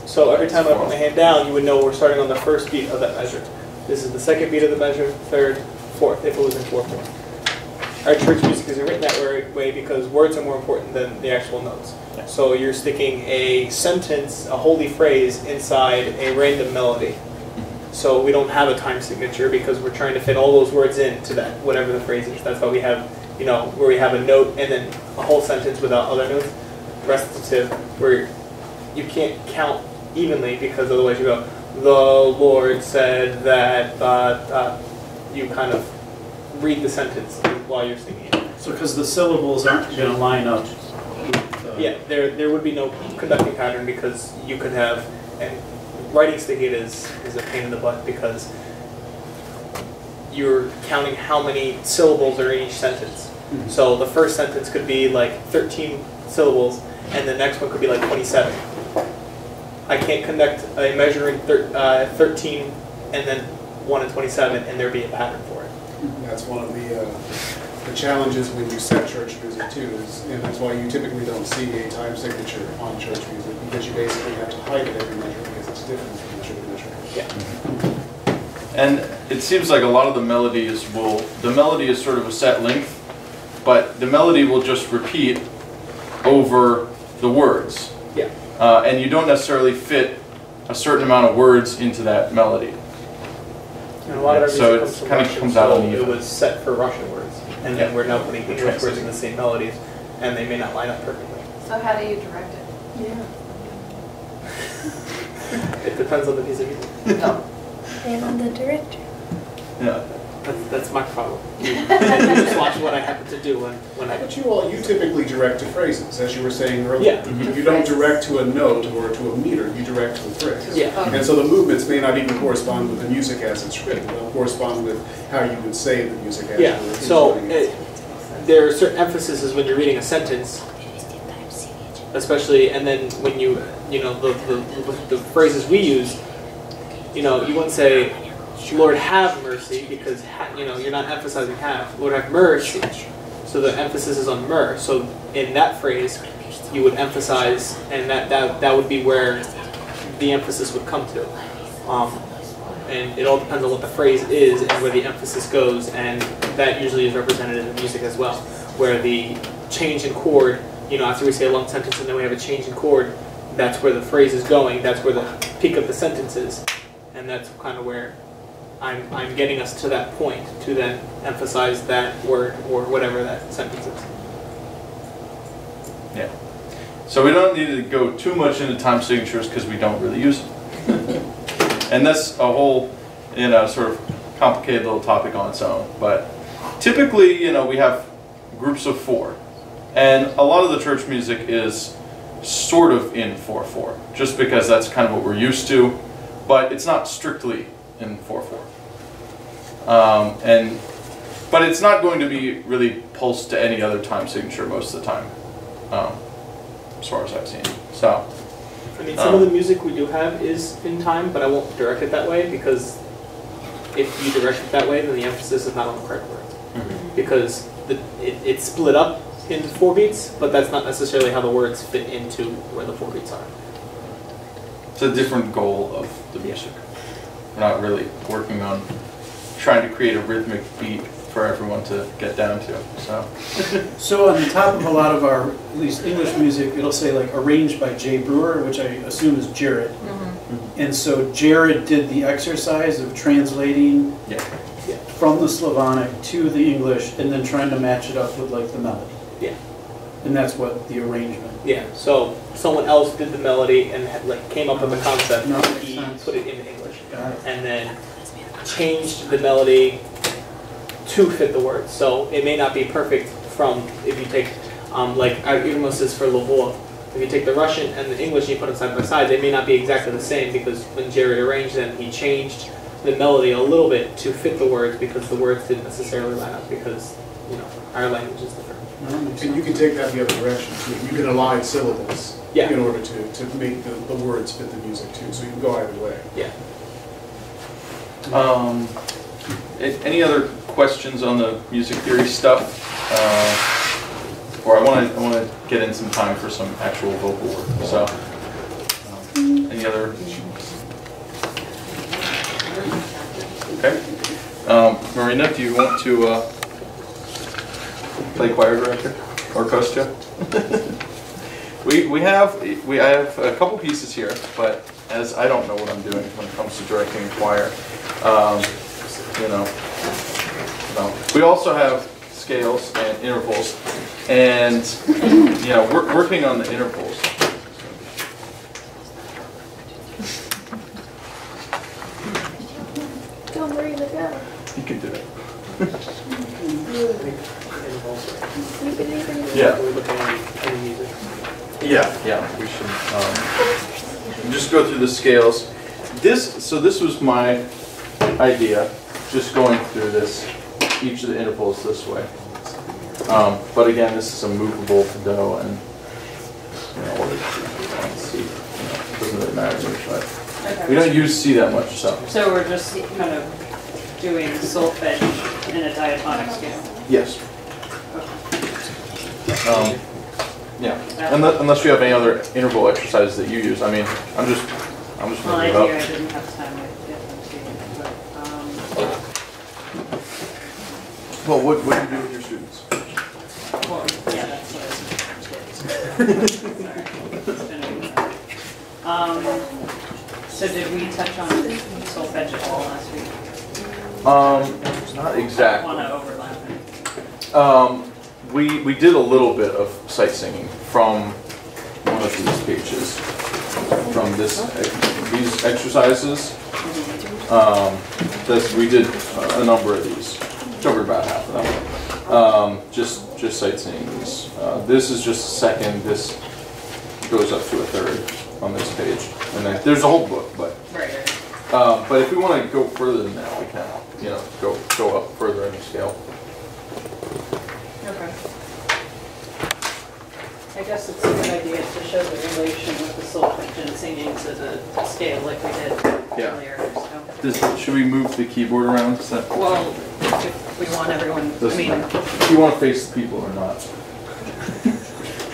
So every time I put my hand down, you would know we're starting on the first beat of that measure. This is the second beat of the measure, third, fourth, if it was in 4/4. Our church music is written that way because words are more important than the actual notes. So you're sticking a sentence, a holy phrase, inside a random melody. So we don't have a time signature because we're trying to fit all those words into that, whatever the phrase is. That's why we have, you know, where we have a note and then a whole sentence without other notes. Recitative, where you can't count evenly because otherwise you go, the Lord said that, you kind of read the sentence while you're singing it. So because the syllables aren't going to line up. Yeah, there would be no conducting pattern because you could have, and writing staccato is a pain in the butt because you're counting how many syllables are in each sentence. Mm-hmm. So the first sentence could be like 13 syllables and the next one could be like 27. I can't conduct a measure in 13 and then 1 and 27 and there be a pattern for it. That's one of the challenges when you set church music too, and that's why you typically don't see a time signature on church music because you basically have to hide it every measure because it's different from measure to measure. Yeah. And it seems like a lot of the melodies the melody is sort of a set length, but the melody will just repeat over the words. Yeah. And you don't necessarily fit a certain amount of words into that melody. And a lot of our so music it kind of comes out so it was set for Russian words. And then we're now putting English words in the same melodies, and they may not line up perfectly. So how do you direct it? Yeah. It depends on the piece of music. No. And on the director. Yeah. That's my problem. You just watch what I happen to do when I... But you typically direct to phrases, as you were saying earlier. Yeah. You don't direct to a note or to a meter, you direct to a phrase. Yeah. And so the movements may not even correspond with the music as it's written. They'll correspond with how you would say the music as Yeah. it's So written. there are certain emphases when you're reading a sentence. especially, and then when you know, the phrases we use, you know, you wouldn't say, Lord have mercy, because, you know, you're not emphasizing have. Lord have mercy. So the emphasis is on mer. So in that phrase, you would emphasize, and that would be where the emphasis would come to. And it all depends on what the phrase is and where the emphasis goes, and that usually is represented in the music as well, where the change in chord, you know, after we say a long sentence and then we have a change in chord, that's where the phrase is going, that's where the peak of the sentence is, and that's kind of where I'm getting us to that point to then emphasize that word or whatever that sentence is. Yeah. So we don't need to go too much into time signatures because we don't really use them. And that's a whole, you know, sort of complicated little topic on its own. But typically, you know, we have groups of 4. And a lot of the church music is sort of in 4/4, just because that's kind of what we're used to. But it's not strictly in 4/4. But it's not going to be really pulsed to any other time signature most of the time, as far as I've seen. So, I mean, some of the music we do have is in time, but I won't direct it that way, because if you direct it that way, then the emphasis is not on the correct words. Mm-hmm. Because it's split up into 4 beats, but that's not necessarily how the words fit into where the 4 beats are. It's a different goal of the music. We're not really working on trying to create a rhythmic beat for everyone to get down to. So on the top of a lot of our, at least English music, it'll say like arranged by J. Brewer, which I assume is Jared. Mm-hmm. And so Jared did the exercise of translating from the Slavonic to the English and then trying to match it up with like the melody. Yeah. And that's what the arrangement. Yeah. So someone else did the melody and like came up with the concept. No, He sense. put it in English, Got it. and then changed the melody to fit the words. So it may not be perfect from, if you take, like Irmos is for Lvov. If you take the Russian and the English and you put them side by side, they may not be exactly the same, because when Jared arranged them, he changed the melody a little bit to fit the words, because the words didn't necessarily line up, because, you know, our language is different. And you can take that the other direction too. You can align syllables in order to make the words fit the music too. So you can go either way. Yeah. Any other questions on the music theory stuff? Or I want to get in some time for some actual vocal work. So, any other? Okay. Marina, do you want to play choir director or Kostya? I have a couple pieces here, but as I don't know what I'm doing when it comes to directing a choir, you know. No. We also have scales and intervals, and you know, we're working on the intervals. Go, Marina, go. You can do it. Yeah. Yeah, we should just go through the scales. This was my idea, just going through each of the intervals this way. But again, this is a movable do, and you know, let's see, it doesn't really matter much, but we don't use C that much, so. So we're just kind of doing solfege in a diatonic scale. Yes. Yeah. Unless you have any other interval exercises that you use. I mean, I'm just Well, making I it up. didn't have time to get them to you, but, Well, what do you do with your students? well, yeah, that's what I was so did we touch on solfege at all last week? Not exactly. I want to overlap it. We did a little bit of sight singing from one of these pages, from these exercises. We did a number of these, covered about half of them. Just sight singing these. This is just a second. This goes up to a third on this page, and then there's a whole book, but. Right. But if we want to go further than that, we can, you know, go up further in the scale. Okay. I guess it's a good idea to show the relation with the solfege and singing to the scale like we did earlier. So. Should we move the keyboard around? Well, if we want everyone, I mean... Do you want to face the people or not?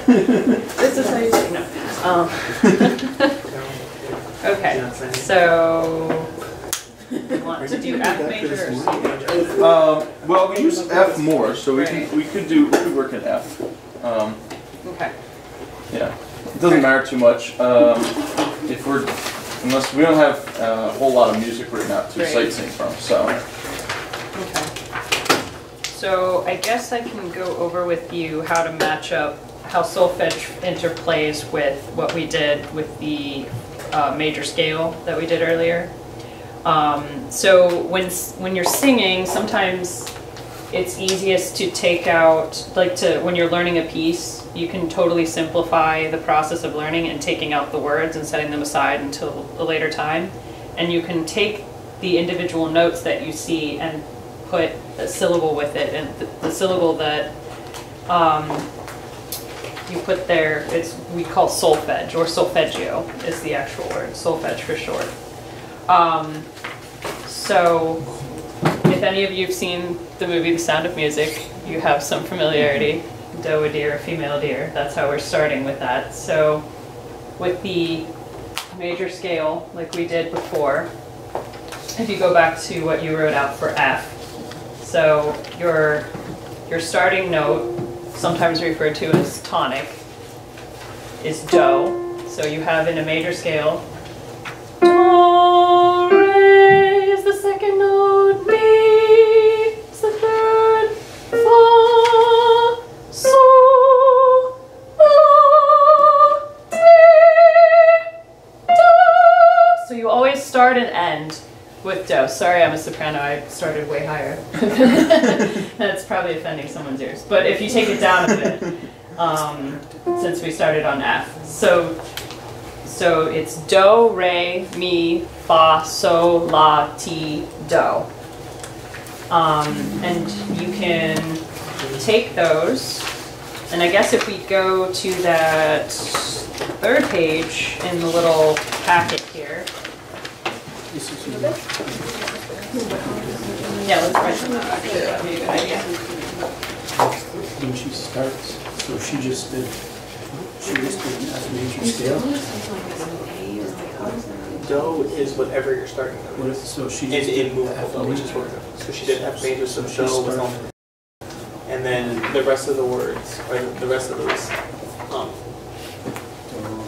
This is how you say no. Okay, so... You want to do F major or C major? Well, we use F more, so we could work in F. Okay. Yeah, it doesn't matter too much. Unless we don't have a whole lot of music written out to sightsing from, so. Okay. So I guess I can go over with you how to match up how solfege interplays with what we did with the major scale that we did earlier. So when you're singing, sometimes it's easiest to take out, when you're learning a piece, you can totally simplify the process of learning and taking out the words and setting them aside until a later time. And you can take the individual notes that you see and put a syllable with it. And the syllable that you put there, we call solfege, or solfeggio is the actual word, solfege for short. So if any of you have seen the movie The Sound of Music, you have some familiarity. Doe a deer, female deer, that's how we're starting with that. So with the major scale, like we did before, if you go back to what you wrote out for F, so your starting note, sometimes referred to as tonic, is Do. So you have in a major scale, Do, Re is the second note, Mi is the third, Fa, Sol, La, Mi, Do. So you always start and end with Do. Sorry, I'm a soprano, I started way higher. That's probably offending someone's ears. But if you take it down a bit, since we started on F. So it's Do, Re, Mi, Fa, Sol, La, Ti, Do. And you can take those, and I guess if we go to that third page in the little packet here. Yeah, let's write them out, actually, that would be a good idea. When she starts, so she just did an F major scale. Do is whatever you're starting with. So she just did movable Do, which is what. So she did F major, so Do was on. And then the rest of the words, or the rest of those, Do,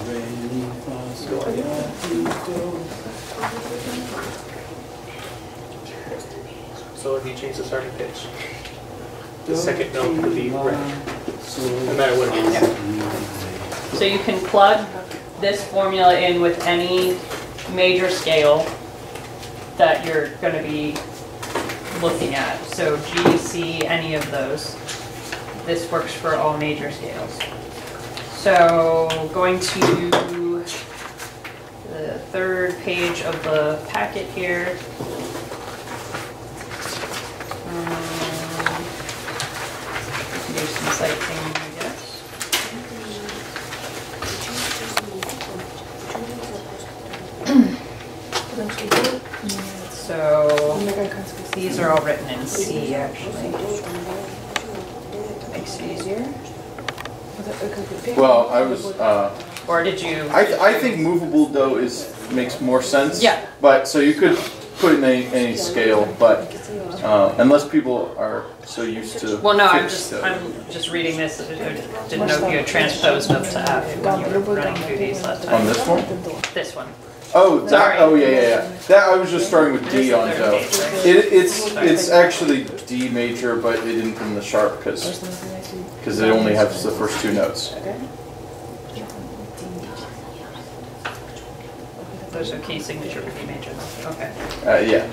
Re, Mi, Fa, Sol, La, Ti, Do. So if you change the starting pitch, the second note would be Re, no matter what it is. Yeah. So you can plug this formula in with any major scale that you're going to be looking at. So G, C, any of those. This works for all major scales. So going to the third page of the packet here. Do some sightseeing, I guess. So these are all written in C, actually. Makes it easier. Well, I was. Or did you? I think movable Do makes more sense. Yeah. But so you could put in any scale, but unless people are so used to. Well, no, I'm just reading this. I didn't know if you had transposed up to F when you were running through these last time. On this one? This one. Oh, that. Oh, yeah. That I was just starting with D on Do. It's actually D major, but it didn't put in the sharp because it only has the first two notes. Those are key signature with D major. Okay. Yeah.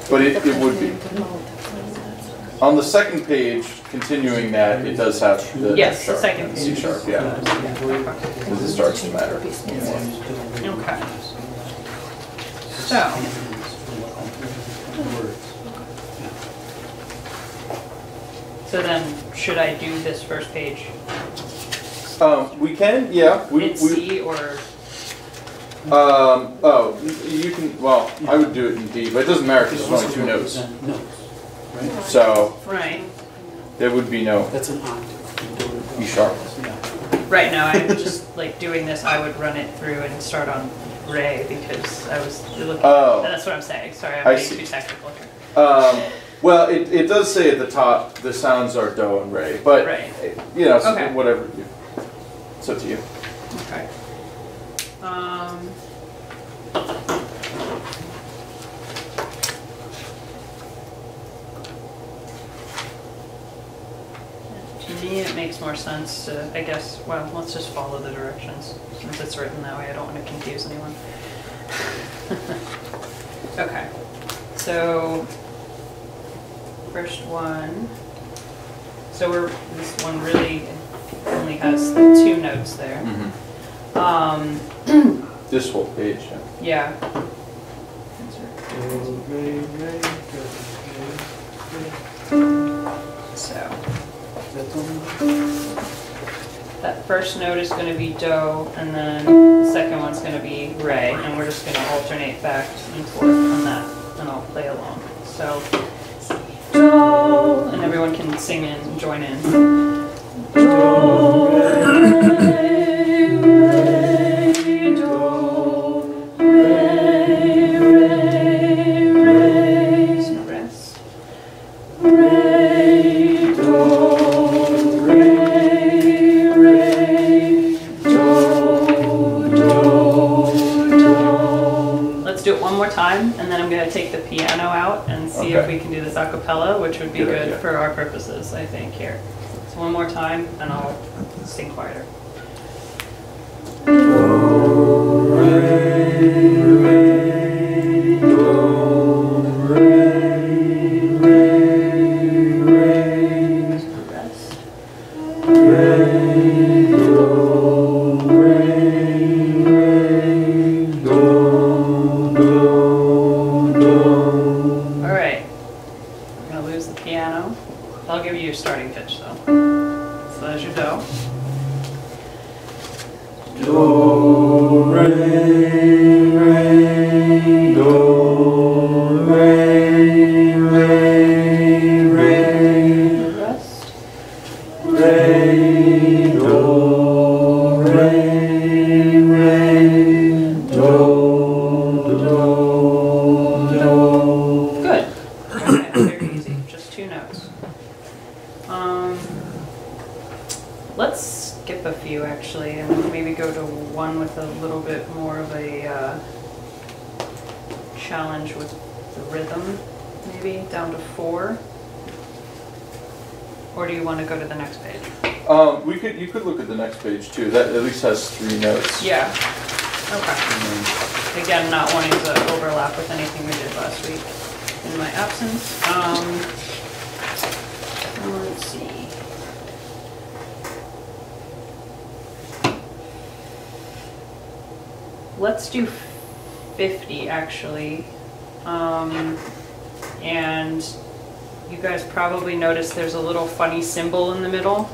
But it would be. On the second page, continuing that, it does have the yes, sharp, the second C sharp, yeah. Because it starts to matter. Okay. So. So then, should I do this first page We can, yeah. In C or? Oh, you can, well, I would do it in D, but it doesn't matter because there's only 2 notes. Right? So, Right. there would be no That's an octave. E sharp. Right now, I'm just like doing this, I would run it through and start on Ray because I was looking, that's what I'm saying, sorry, I'm being too technical here. Well, it does say at the top, the sounds are do and re, but, you know, so whatever, it's up to you. Okay. To me, it makes more sense to, I guess, well, let's just follow the directions. Since it's written that way, I don't want to confuse anyone. Okay. So, first one. So this one really only has the 2 notes there. This whole page, yeah. So, that first note is going to be do, and then the second one's going to be re, and we're just going to alternate back and forth on that, and I'll play along. So, do, and everyone can sing in and join in. Do, re, re, do, re, re, re. So rest. Re, do, re, re, do, do. Let's do it one more time, and then I'm going to take the piano out and see if we can do this a cappella, which would be good for our purposes, I think, here. So one more time, and I'll sing quieter. Do, re, re, do, re, re, re. Rest. Re, do, re, re, do, do. All right. I'm gonna lose the piano. I'll give you your starting pitch though. So there's your do. Do, re, re, do, re, re, re. Rest. Re, do, re, re, do, do. Good. Okay, very easy. Just 2 notes. Let's skip a few actually, and maybe go to one with a little bit more of a challenge with the rhythm, maybe down to 4. Or do you want to go to the next page? You could look at the next page too. That at least has 3 notes. Yeah. Okay. Again, not wanting to overlap with anything we did last week in my absence. Let's see. Let's do 50 actually. And you guys probably noticed there's a little funny symbol in the middle.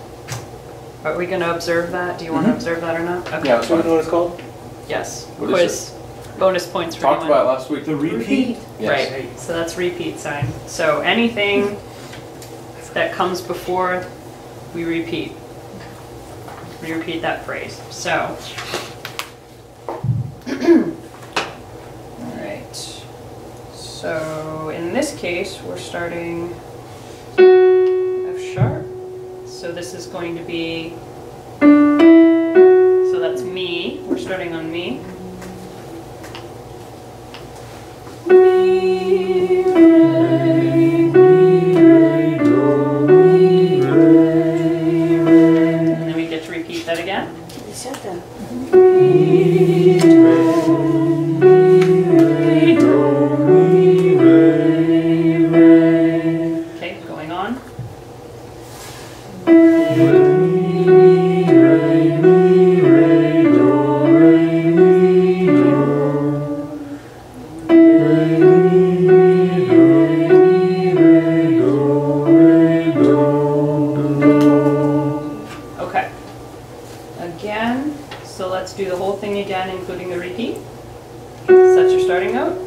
Are we going to observe that? Do you want to observe that or not? Okay. Yeah, Do you know what it's called? Yes. What Quiz. is Bonus points for Talked anyone. about it last week. The repeat? Yes. Right. So that's repeat sign. So anything that comes before, we repeat. We repeat that phrase. So. Alright. So in this case, we're starting F sharp. So this is going to be, so that's me. We're starting on me. Mi, re, mi, re, do, mi, re, re. And then we get to repeat that again. Mi, re, do, mi, re, re. Okay, going on. Mi, re, do, re, So let's do the whole thing again, including the repeat. Set your starting note.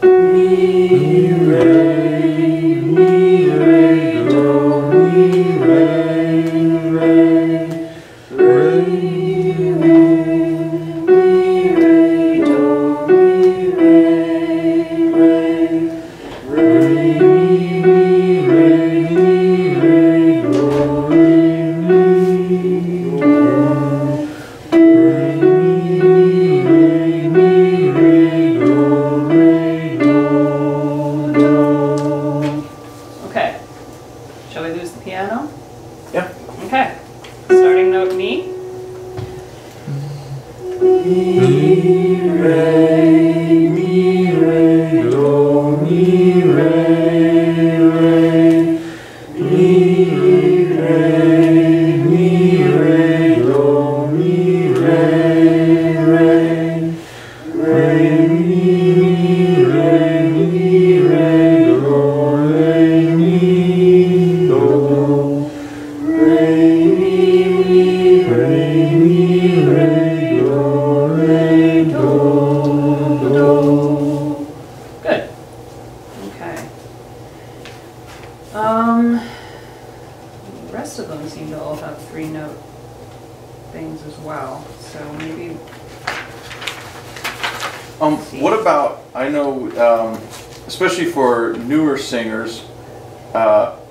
Mi, re, do, mi, re, Okay. Shall we lose the piano? Yeah. Okay. Starting note mi. mi, re, do, mi, re, mi, re, do, mi, re, Good. Okay. The rest of them seem to all have 3-note things as well. So maybe. What about, I know, especially for newer singers,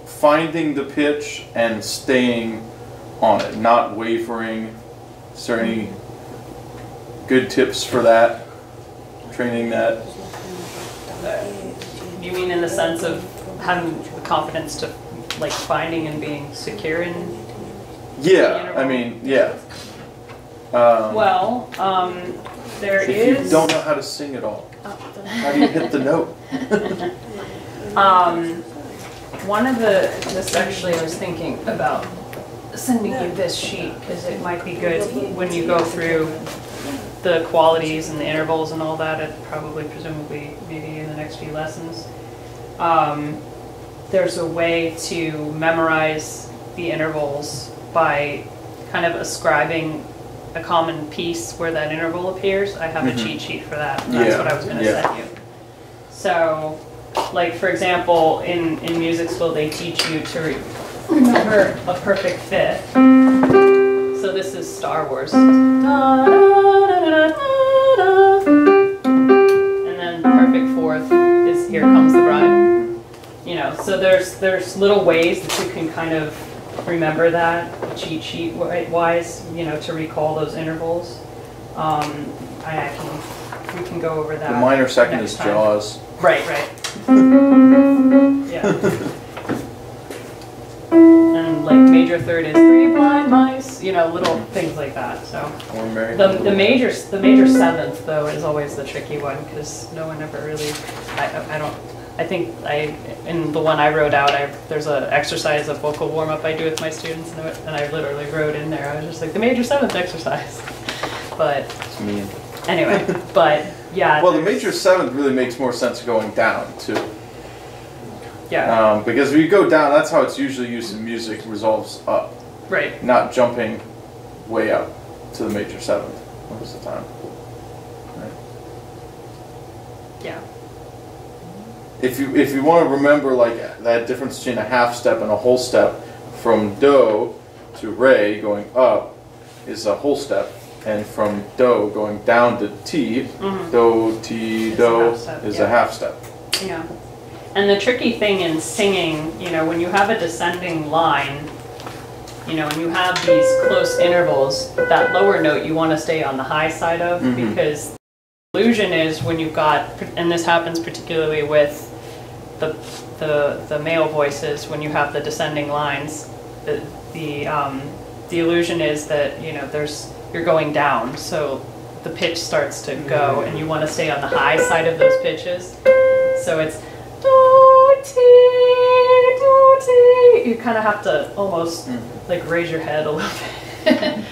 finding the pitch and staying on it, not wavering. Is there any good tips for that? Training that? You mean in the sense of having the confidence to, like, finding and being secure in? Yeah, I mean, yeah. Well, there if is. you don't know how to sing at all, how do you hit the note? One of this actually I was thinking about sending you this sheet because it might be good when you go through the qualities and the intervals and all that, presumably maybe in the next few lessons. There's a way to memorize the intervals by kind of ascribing a common piece where that interval appears. I have a cheat sheet for that. That's what I was going to send you. So, like for example, in music school they teach you to remember a perfect fifth. So this is Star Wars. And then perfect fourth is Here Comes the Bride. You know, so there's little ways that you can kind of remember that cheat sheet wise, you know, to recall those intervals. We can go over that. The minor second is time. Jaws. Right. Yeah. And like major third is Three Blind Mice, you know, little things like that. So the major seventh though is always the tricky one because no one ever really. In the one I wrote out, there's an exercise, a vocal warm up I do with my students, and I literally wrote in there. I was just like the major seventh exercise, but it's mean. Anyway, but yeah. Well, the major seventh really makes more sense going down too. Yeah. Because if you go down, that's how it's usually used in music. Resolves up. Right. Not jumping way up to the major seventh most of the time. Right. Yeah. If you want to remember like that difference between a half step and a whole step, from do to re going up is a whole step, and from do going down to ti, do, ti, do is a half step. Yeah. And the tricky thing in singing, you know, when you have a descending line, you know, and you have these close intervals, that lower note you want to stay on the high side of, because the illusion is when you've got, and this happens particularly with the male voices, when you have the descending lines, the illusion is that, you know, you're going down, so the pitch starts to go, and you want to stay on the high side of those pitches. So it's do, ti. You kind of have to almost like raise your head a little bit.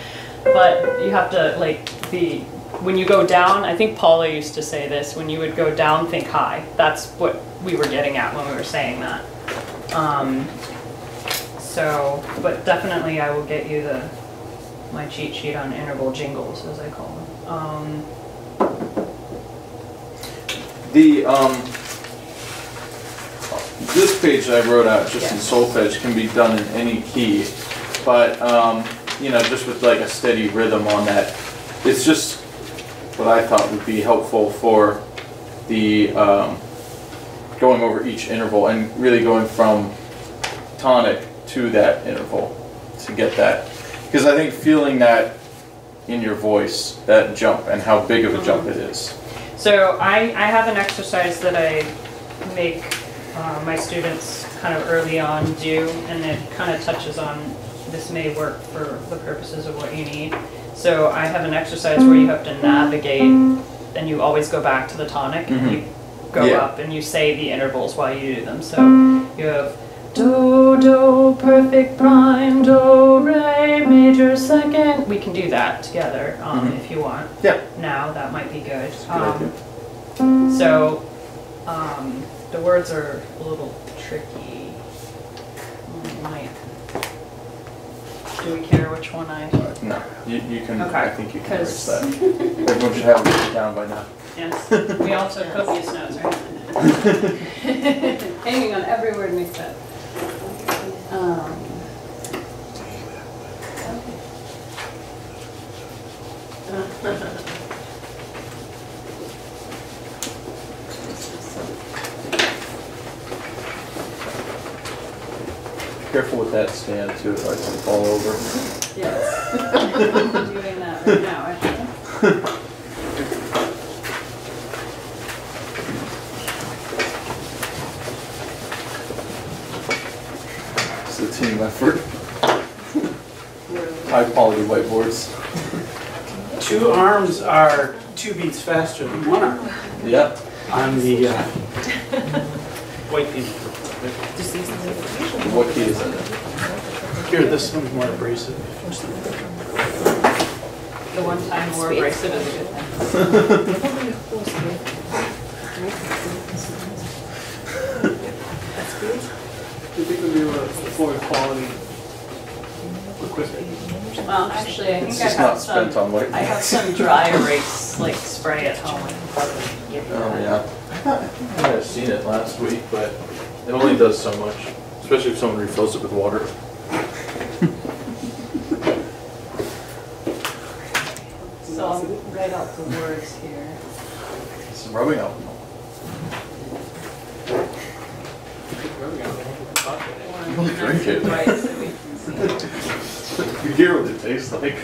But you have to when you go down, I think Paula used to say this, when you would go down, think high. That's what we were getting at when we were saying that. But definitely I will get you my cheat sheet on interval jingles, as I call them. This page that I wrote out just in solfege can be done in any key, but you know, just with like a steady rhythm on that. It's just what I thought would be helpful for the going over each interval and really going from tonic to that interval to get that. Because I think feeling that in your voice, that jump, and how big of a jump it is. So I have an exercise that I make my students kind of early on do, and it kind of touches on, this may work for the purposes of what you need. So I have an exercise where you have to navigate, and you always go back to the tonic, and you go up and you say the intervals while you do them. So you have do, do, perfect prime, do, re, major second. We can do that together if you want. Yeah. Now, that might be good. So the words are a little tricky. Do we care which one I... No, you can, okay. I think you can erase that. Everyone should have it written down by now. Yes, we all took copious notes, right? Hanging on every word makes sense. Careful with that stand too, it likes to fall over. Yes. I'm doing that right now, actually. It's a team effort. High quality whiteboards. 2 arms are 2 beats faster than 1 arm. Yeah. On the white key. What key is it? Here, this one's more abrasive. The one time more abrasive is a good thing. Do you think we'll be able to afford quality equipment? Well, actually, I think It's just not spent on white. I have some dry erase like spray at home. Oh yeah. I think I might have seen it last week, but it only does so much. Especially if someone refills it with water. So I'll write out the words here. Some rubbing alcohol. Don't drink it. Right, so we can see. You hear what it tastes like.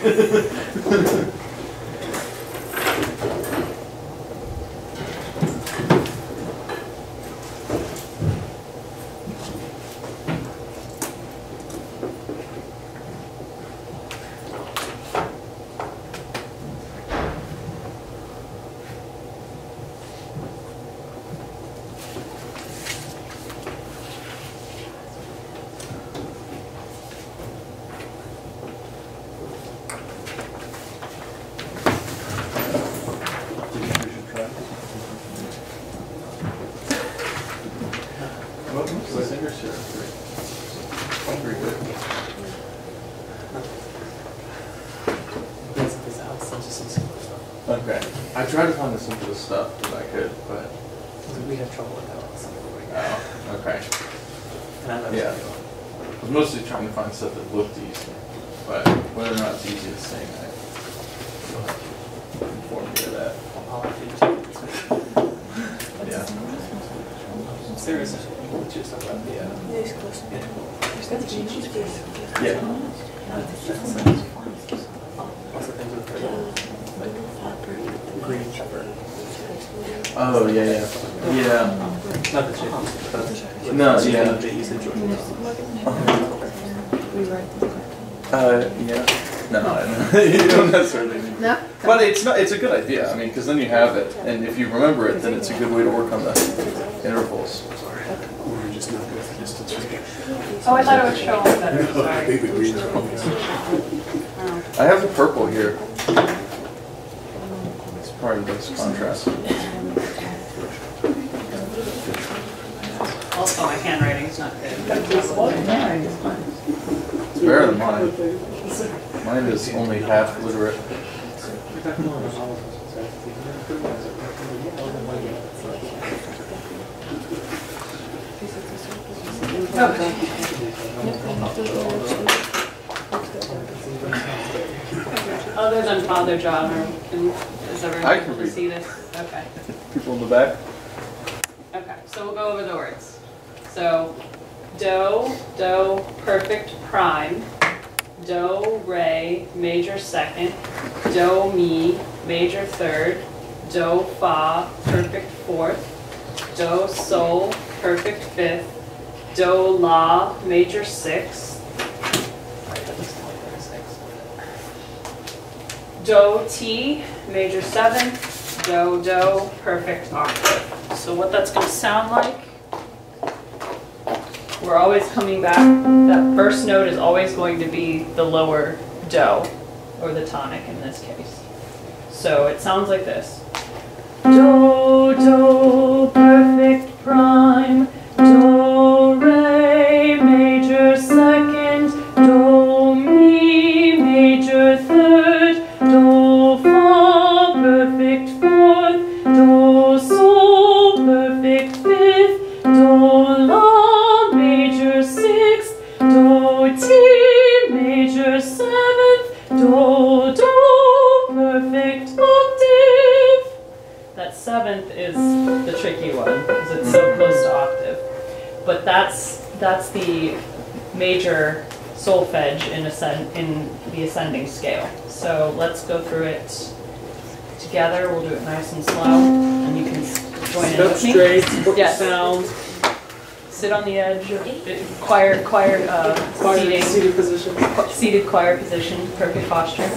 Okay. I tried to find the simplest stuff that I could, but We have trouble with that one. oh, okay. And I Yeah. I was mostly trying to find stuff that looked easy, but whether or not it's easy to sing, I still have to inform you of that. I'll have to check this one. Yeah. Serious, just about the Yeah. lots of things with like green pepper. Oh yeah, yeah, yeah. Not the chicken, but No, yeah. the East and Georgia. Yeah. No, you don't necessarily need. No. But it's not. It's a good idea. I mean, because then you have it, and if you remember it, then it's a good way to work on the intervals. We're just not good for distance. Oh, I thought it would show up better, I sorry. think the green's I have the purple here. It's part of this contrast. Also, my handwriting is not good. It's better than mine. Mine is only half literate. Other than Father John, is everyone I can able to read. see this? Okay. People in the back? Okay, so we'll go over the words. So, do, do, perfect prime, do, re, major second, do, mi, major third, do, fa, perfect fourth, do, sol, perfect fifth, do, la, major sixth, do, ti, major seventh, do, do, perfect octave. So what that's going to sound like, we're always coming back, that first note is always going to be the lower do, or the tonic in this case. So it sounds like this. Do, do, perfect prime, do, re, major second, do, mi, major third, do, fa, perfect fourth, do, sol, perfect fifth, do, la, major sixth, do, ti, major seventh, do, do, perfect octave. That seventh is the tricky one because it's so close to octave. But that's the major solfege in the ascending scale. So let's go through it together. We'll do it nice and slow, and you can join in with me. Straight, support the Yes. sound. Sit on the edge of choir seating. Seated position. Seated choir position, perfect posture.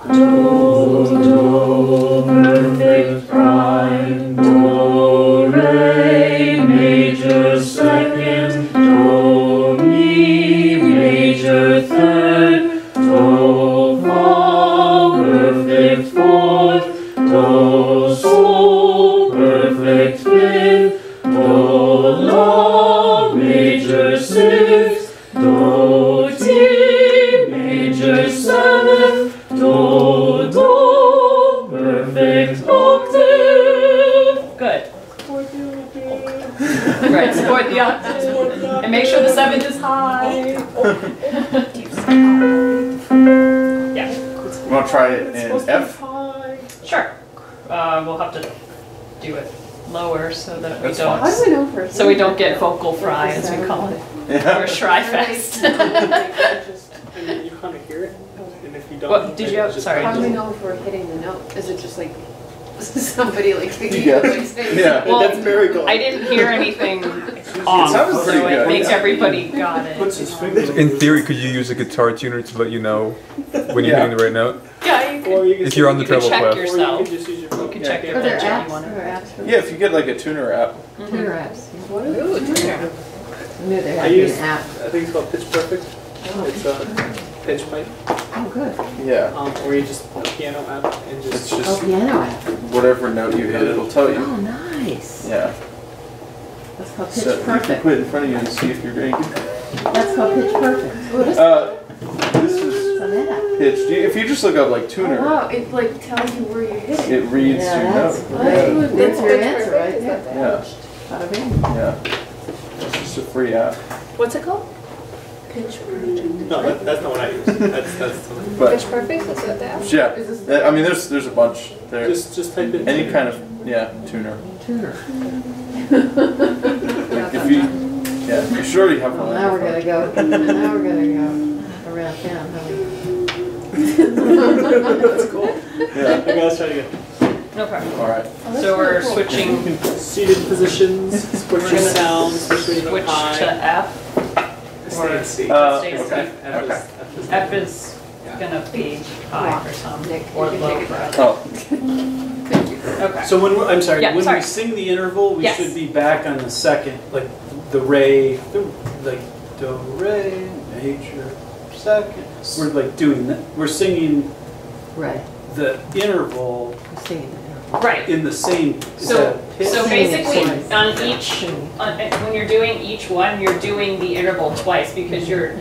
Do, do, perfect prime, do, re, major second, do, mi, major third, do, fa, perfect fourth, do, sol, perfect fifth, do, la, major sixth, do, ti, major seventh, do, do, perfect octave. Good. Right, support the octave. And make sure the seventh is high. Yeah. You want to try it in F? Sure. We'll have to do it lower so that we That's don't. How do we know for So we don't get vocal fry, as we call it, Yeah. or Shryfest. And you kind of hear it. And if you don't, What did you have? just Sorry. How do we know if we're hitting the note? Is it just like somebody like Yeah. saying? Yeah. Well, that's very cool. I didn't hear anything off, sounded pretty so I good. think everybody got it. Puts his fingers. In theory, could you use a guitar tuner to let you know when you're Yeah. hitting the right note? Yeah, you Or can, you can If you're on the you can treble check clef. yourself. Or you can just use your phone. You can Yeah. check your Are there pitch if apps? you want Are to. there apps for Yeah, if you get like a tuner app. tuner apps? What are Ooh, tuner. I knew there I had to be use, an app. I think it's called Pitch Perfect. It's a pitch pipe. Oh, good. Yeah. Or you just a piano app and It's just. Oh, just piano app. whatever note you hit, it'll tell you. Oh, nice. Yeah. That's called Pitch So you can Perfect. put it in front of you and see if you're getting. That's called Pitch Perfect. This is It's an app. pitch. If you just look up like Oh, tuner, wow, it like tells you where you're hitting. it reads Yeah, your that's note. great. That's your Pitch answer Perfect, right is that there. that? Yeah. Bada bing. Yeah. It's just a free app. What's it called? Pitch Perfect. No, that's not what I use. That's But Pitch Perfect, is that the app? yeah, I mean there's a bunch there. just type in Any kind of tuner. Tuner. If you you should already have Well, one. now we're gonna go. Now we're gonna go around town, huh? That's cool. Yeah. Okay, let's try it again. No problem. All right. So we're switching. Seated positions, switch We're your gonna sound, switch your Switch to high. F. Stay in C. Stay in okay. C. Okay. F is gonna be high for some, Nick, or you can low take it for back. others. Oh. Okay. So I'm sorry, Yeah, when sorry. we sing the interval, we Yes. should be back on the second, like the re, like do, re, major, second. We're like doing that. We're singing Right. the interval I'm singing it now. Right. in the same, is that a pitch? So basically, on each, when you're doing each one, you're doing the interval twice because you're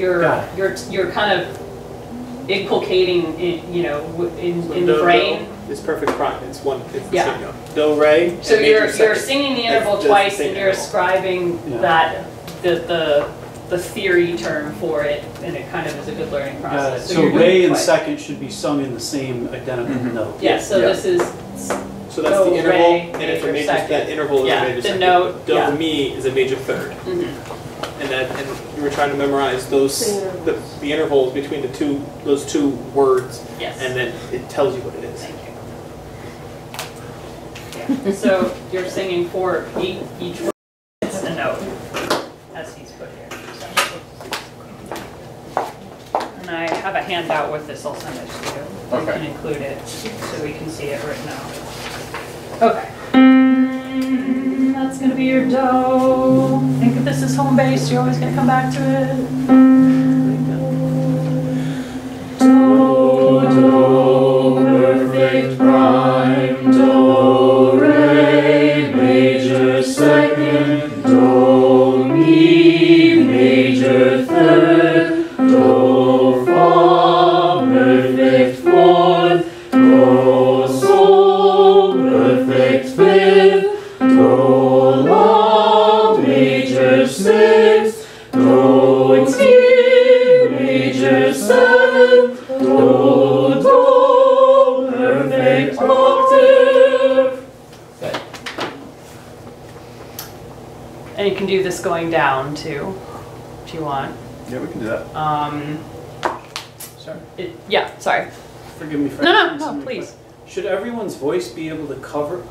kind of inculcating, you know, in the brain. It's perfect prime. It's one. It's the Yeah. same note. Do, re. So and major you're second. singing the interval That's the twice, same and you're interval. ascribing Yeah. that the theory term for it, and it kind of is a good learning Got it. process. So you're doing Ray it and twice. second should be sung in the same identical note. Yeah. So Yeah. this is So that's do, the interval, re, and if a major major second. that interval is Yeah, a major the second. note, Do yeah. mi is a major third, and you were trying to memorize those the intervals between those two words, Yes. and then it tells you what it is. Thank you. Yeah. So you're singing for each word. It's a note, as he's put here. And I have a handout with this. I'll send it to you. We Okay. can include it so we can see it written out. Okay. That's gonna be your do. Think of this as home base. You're always gonna come back to it. Do, perfect prime, do, re, major second, do, mi, major third, do, fa, perfect fourth, do, sol, perfect fifth, do, la, major sixth, do, ti, major seventh, do, perfect octave. Good. And you can do this going down too, if you want. Yeah, we can do that. Sorry. Yeah, sorry. Forgive me for No, asking no, something, please. but should everyone's voice be able to cover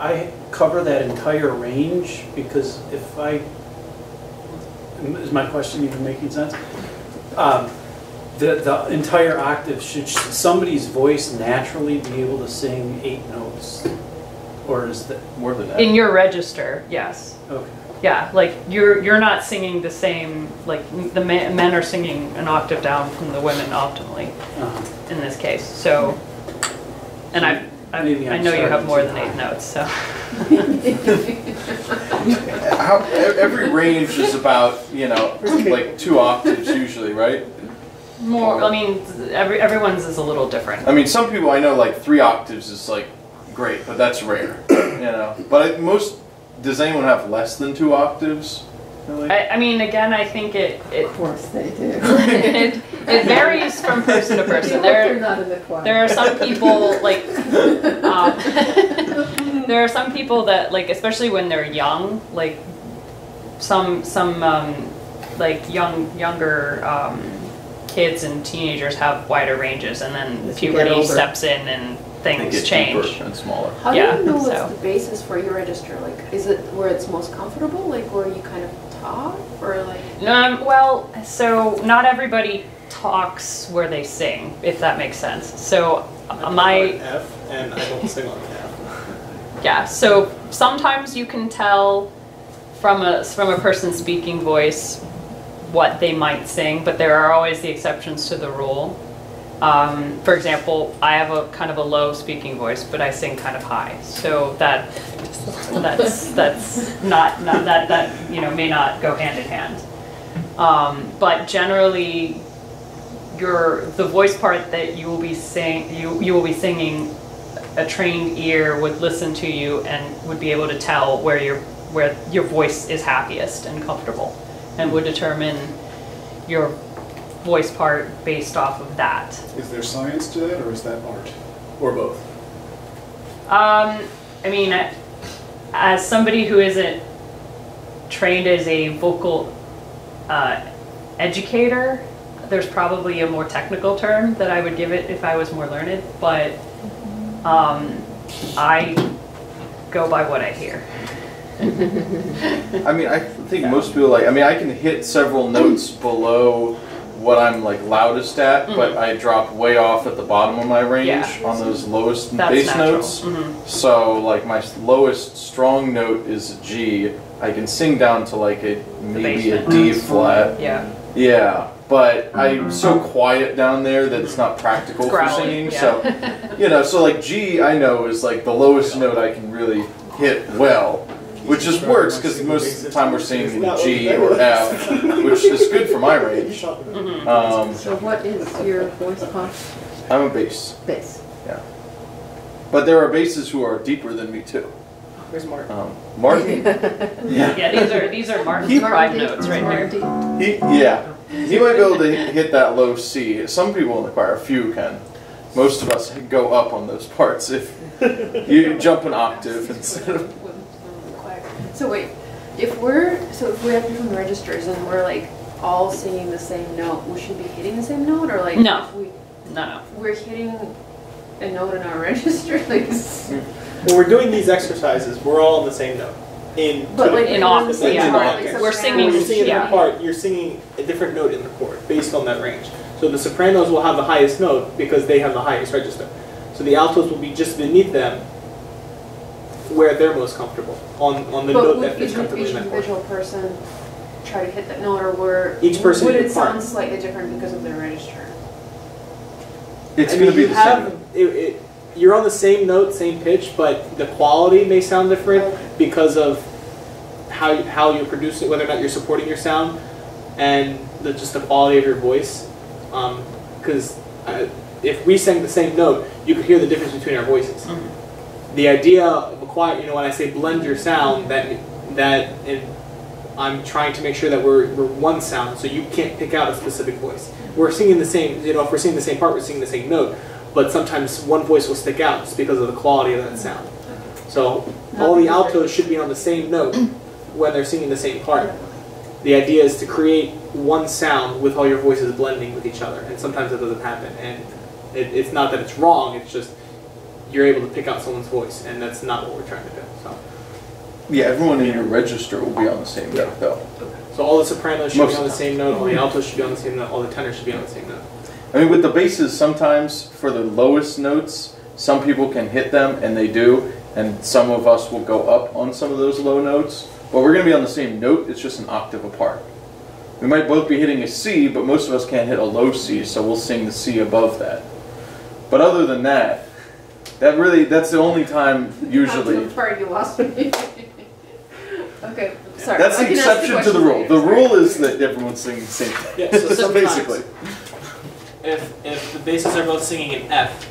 that entire range? Because if is my question even making sense? The entire octave, should somebody's voice naturally be able to sing 8 notes? Or is that More than that. In your register, yes. okay? Yeah, like you're not singing the same, like the men are singing an octave down from the women optimally in this case. So, and I Maybe I'm know you have starting more too than high. 8 notes, so. Every range is about, you know, like 2 octaves usually, right? More, I mean, everyone's is a little different. I mean, some people I know like 3 octaves is like great, but that's rare, you know. But does anyone have less than 2 octaves? Really? I mean, again, I think it Of course they do. it varies from person to person. They're not in the choir. There are some people like there are some people that like, especially when they're young, like some like younger kids and teenagers have wider ranges, and then As you get puberty older. steps in and They things get change. deeper and smaller. How do Yeah, you know so. what's the basis for your register? Like, is it where it's most comfortable, like where you kind of talk, or like? Well, so not everybody talks where they sing, if that makes sense. So On F, and I don't sing on F. yeah, so sometimes you can tell from a person's speaking voice what they might sing, but there are always the exceptions to the rule. For example, I have a kind of a low speaking voice, but I sing kind of high, so that's not that you know may not go hand in hand. But generally, the voice part that you will be singing, a trained ear would listen to you and would be able to tell where your voice is happiest and comfortable, and would determine your voice part based off of that. Is there science to that, or is that art? Or both? I mean, as somebody who isn't trained as a vocal educator, there's probably a more technical term that I would give it if I was more learned, but I go by what I hear. I mean, I think most people I can hit several notes below what I'm like loudest at, but I drop way off at the bottom of my range on those lowest bass notes. So like my lowest strong note is a G. I can sing down to like maybe a D flat. Yeah. Yeah. but I'm so quiet down there that it's not practical for growly, singing. yeah. So, you know, so like G, I know is like the lowest note I can really hit well, which just works because most of the time we're singing in G or F, which is good for my range. So what is your voice posture? I'm a bass. Bass. Yeah. But there are basses who are deeper than me too. Where's Martin? Martin? Yeah, these are Martin's prime notes right here. He might be able to hit that low C. Some people in the choir, a few can. Most of us go up on those parts if you jump an octave instead of. So wait, if we have different registers and we're like all singing the same note, we should be hitting the same note, or like No. No. We're hitting a note in our register, like. When we're doing these exercises, we're all on the same note. But like in octave, yeah. we're singing. When you're singing Yeah. a part, you're singing a different note in the chord based on that range. So the sopranos will have the highest note because they have the highest register. So the altos will be just beneath them, where they're most comfortable on the note that fits comfortably in that chord. Each individual person try to hit that note, or Each person would in it the part. sound slightly different because of their register? It's going to be the same. You're on the same note, same pitch, but the quality may sound different because of how you produce it, whether or not you're supporting your sound, and just the quality of your voice. Because if we sang the same note, you could hear the difference between our voices. Mm-hmm. The idea of a choir, when I say blend your sound, I'm trying to make sure that we're one sound, so you can't pick out a specific voice. We're singing the same, if we're singing the same part, we're singing the same note, but sometimes one voice will stick out just because of the quality of that sound. So all the altos should be on the same note when they're singing the same part. The idea is to create one sound with all your voices blending with each other, and sometimes it doesn't happen. And it's not that it's wrong, it's just you're able to pick out someone's voice, and that's not what we're trying to do. So. Yeah, everyone in your register will be on the same note, though. So all the sopranos should be on the same note, all the altos should be on the same note, all the tenors should be on the same note. I mean, with the basses, sometimes for the lowest notes, some people can hit them, and they do, and some of us will go up on some of those low notes. But we're going to be on the same note, it's just an octave apart. We might both be hitting a C, but most of us can't hit a low C, so we'll sing the C above that. But other than that, that's the only time, usually. Sorry, you lost me. Okay, sorry. That's the exception to the rule. The rule is that everyone's singing the same thing. Yeah, so basically. If the basses are both singing in F,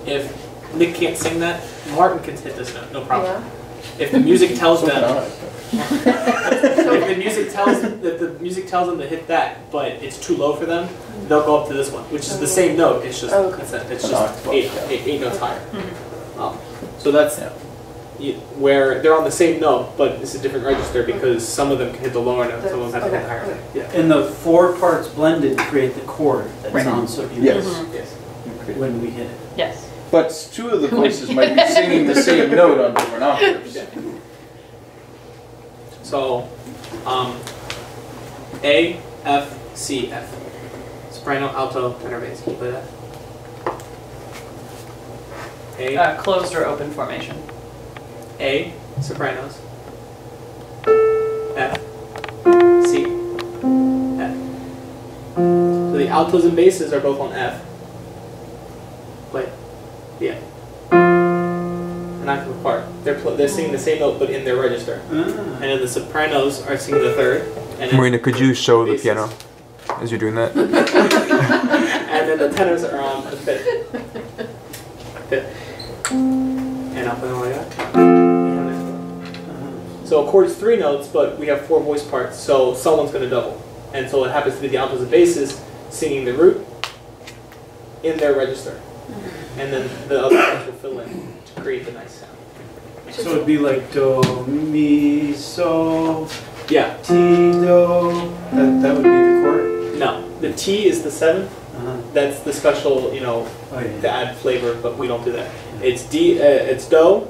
if Nick can't sing that, Martin can hit this note, no problem. Yeah. If the music tells them, if the music tells them to hit that, but it's too low for them, they'll go up to this one, which is the same note. It's just it's just eight notes higher. So that's where they're on the same note, but it's a different register because some of them can hit the lower note, some of them have to hit the higher note. Yeah. And the four parts blended create the chord that sounds so beautiful. Yes. When we hit it. Yes. But two of the voices might be singing the same note on different octaves. So, A, F, C, F. Soprano, alto, tenor, bass. Can you play that? A. Closed or open formation. A, sopranos. F, C, F. So the altos and basses are both on F. Play. Yeah. An octave apart. They're singing the same note but in their register. And then the sopranos are singing the third. And Marina, could you show the piano as you're doing that? And then the tenors are on the fifth. And I'll play them like that. So a chord is 3 notes, but we have 4 voice parts, so someone's going to double. And so it happens to be the altos and basses singing the root in their register. And then the other parts will fill in to create the nice sound. So it'd be like do, mi, so, yeah, ti, do. That would be the chord? No, the T is the 7th. That's the special, to add flavor, but we don't do that. It's D, it's do,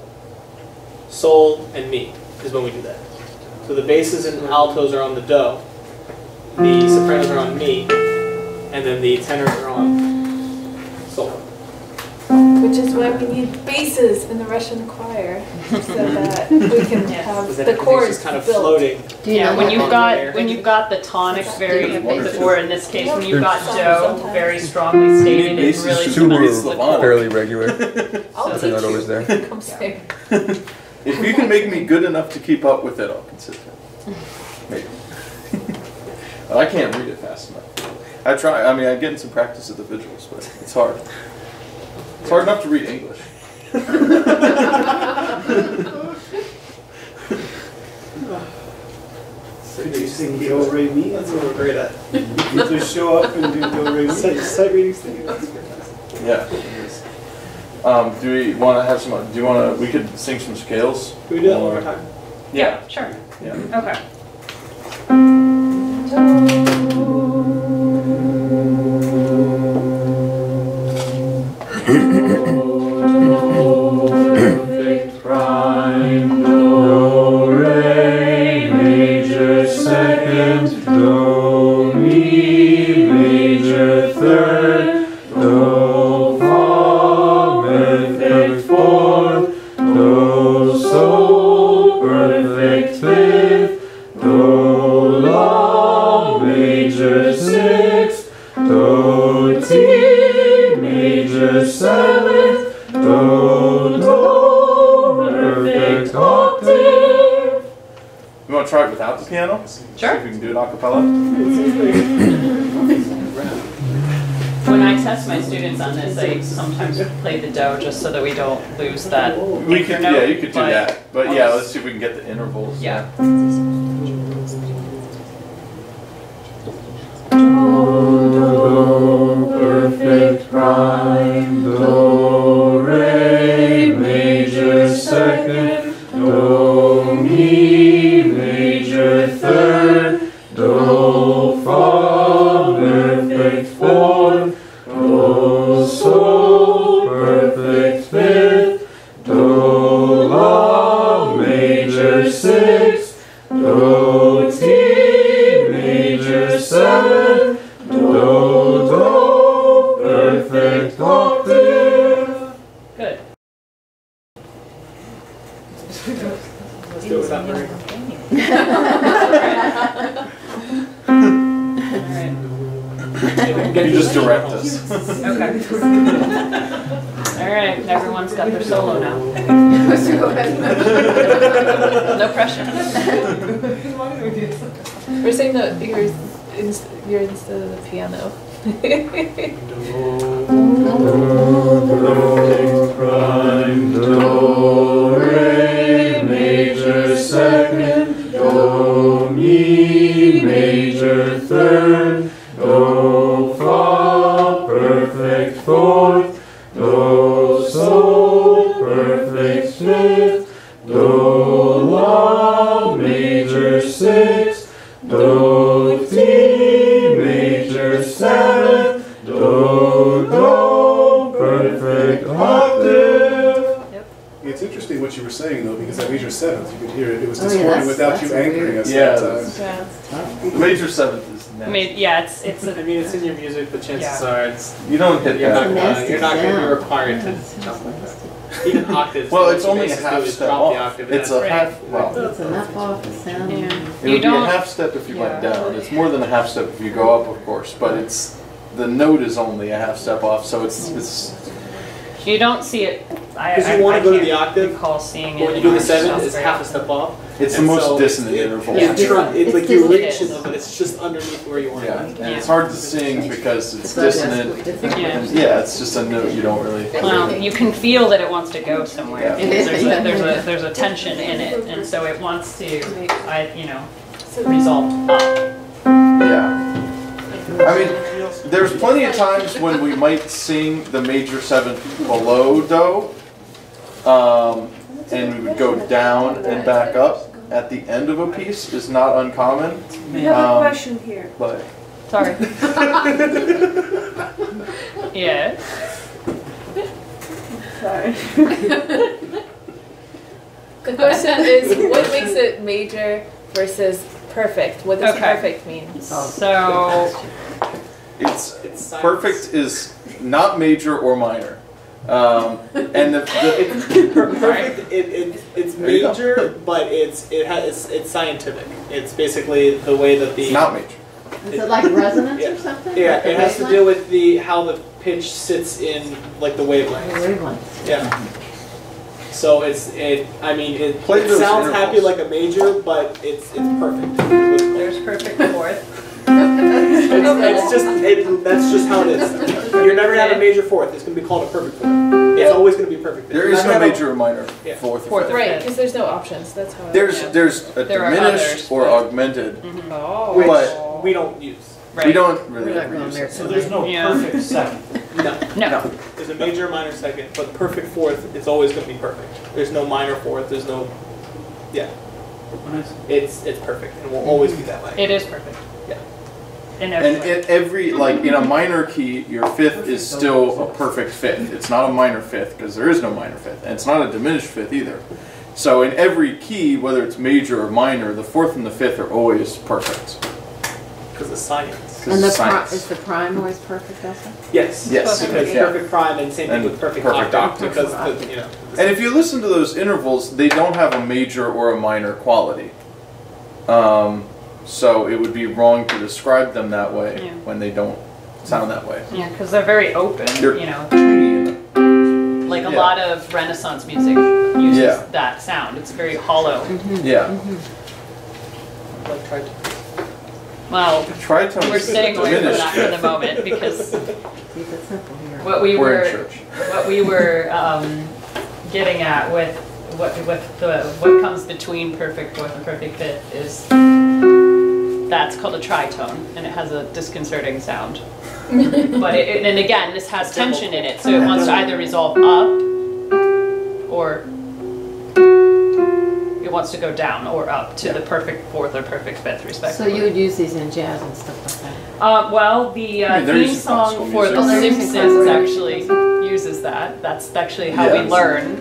sol, and mi is when we do that. So the basses and altos are on the do, the sopranos are on mi, and then the tenors are on sol. Which is why we need basses in the Russian choir, so that we can have the chords kind of built. floating. Yeah, when you've got the tonic very, or in this case, when you've got do very strongly stated, it's really Two cements the were chord. fairly regular. I'll I teach thought always you. there. Come sing. If you can make me good enough to keep up with it, I'll consider it. Maybe. I can't read it fast enough. I try. I mean, I'm getting some practice at the vigils, but it's hard. It's hard enough to read English. Could you sing Do Re Mi? That's what we're great at. You just show up and do Do Re Mi. Sight reading singing. That's fantastic. Yeah. It is. Do we want to have some? Do you want to? We could sing some scales. Can we do that one more time? Yeah, sure. Yeah. Okay. Perfect prime, do, re, major second, do, mi, major third, do, fa, perfect fourth, do, sol, perfect fifth, do, la, major sixth, do, ti, major seventh, do, do, perfect octave. You want to try it without the piano? Sure. See if we can do it a cappella. When I test my students on this, I sometimes play the do just so that we don't lose that We anchor could, note, yeah, you could do but that. But I'll yeah, just- let's see if we can get the intervals. Yeah. Do, perfect prime, do, re, major second, do, mi, major third, do, fa, perfect fourth, do, sol, perfect fifth, do, la, major sixth, do, ti, major seventh, do, perfect octave. Good. Let's do it without Murray. You just direct us. Okay. All right, everyone's got their solo now. No pressure. We're saying that you're instead of the piano. Perfect prime, do, re, major second, do, mi, major third, do, fa, perfect fourth, do, sol, perfect fifth, do, la, major sixth, do, ti, major seventh, do, perfect octave. It's interesting what you were saying though, because that major seventh, you could hear it. It was Oh, yeah, distorted that's- without you that's anchoring weird. us Yeah, that time. The major seventh is I nasty. mean, yeah, it's I mean, it's in your music, but chances Yeah. are it's You don't hit you're that. not Gymnastics going to be down. required to jump like that. Even octaves. Well, what it's you only a basically half do is step drop the off. octave. It's a and half, well, It's enough off the sound. Yeah. it You would be a don't- half step if you went Yeah. down. It's more than a half step if you go up, of course, but it's, the note is only a half step off, so it's You don't see it. Because you want to go to the I octave, recall seeing it. but when you in do the our seventh, stuff it's very half a often. step off. It's the And most so dissonant it- interval. It's different. it's like It's you're different. reaching them, but it's just underneath where you want Yeah, to and be. it's hard to sing because it's dissonant. Yeah. And yeah, it's just a note you don't really. Well, you can feel that it wants to go somewhere. Yeah. Because there's a tension in it, and so it wants to, result up. Yeah. I mean, there's plenty of times when we might sing the major seventh below do, and we would go down and back up at the end of a piece is not uncommon. We have a question here. But Sorry. Yeah. Sorry. The question is, what makes it major versus perfect? What does Okay. perfect mean? So it's perfect is not major or minor. And perfect. It's There you go. major, but it's scientific. It's basically the way that the. It's not major. Is it like resonance Yeah. or something? Yeah, Like the it has to wavelength? do with how the pitch sits in like the wavelength. The wavelength. Yeah. So it Play those sounds intervals. happy like a major, but it's perfect. There's perfect fourth. That's just how it is. You're never gonna have a major fourth. It's gonna be called a perfect fourth. It's always gonna be perfect. There You're is not no gonna have major or minor Yeah. fourth. or Fourth. fifth. Right, because there's no options. That's how. There's Yeah. a There are diminished others, or but- augmented. Oh. Which But- we don't use. Right. We don't really We're not ever going use there it. So there's no Yeah. perfect second. No. No. There's a major, minor, second, but perfect fourth. It's always gonna be perfect. There's no minor fourth. There's no. Yeah. It's perfect and will always be that way. It is perfect. Yeah. In every And way. in every, like in a minor key, your fifth is still a perfect fifth. It's not a minor fifth because there is no minor fifth, and it's not a diminished fifth either. So in every key, whether it's major or minor, the fourth and the fifth are always perfect. Because of science. 'Cause And it's the science. is the prime always perfect also? Yes. Yes. Because Yeah. perfect prime and same thing And with perfect perfect octave. octave. Because the, And if you listen to those intervals, they don't have a major or a minor quality. So it would be wrong to describe them that way Yeah. when they don't sound that way. Yeah, because they're very open, They're you know. clean. Like a Yeah. lot of Renaissance music uses Yeah. that sound. It's very hollow. Yeah. like tried to. Well, Tritones we're staying away from diminished that for the fifth. moment because Keep it simple here. what we We're in were church. what we were getting at with what comes between perfect fourth and perfect fifth is that's called a tritone, and it has a disconcerting sound. But and again, this has tension in it, so it wants to either resolve up or it wants to go down or up to the perfect fourth or perfect fifth, So respectively. you would use these in jazz and stuff like that? Well, the I mean, they're theme using classical song for music. The Oh, they're using Simpsons classical actually uses that. That's actually how we Yes. learn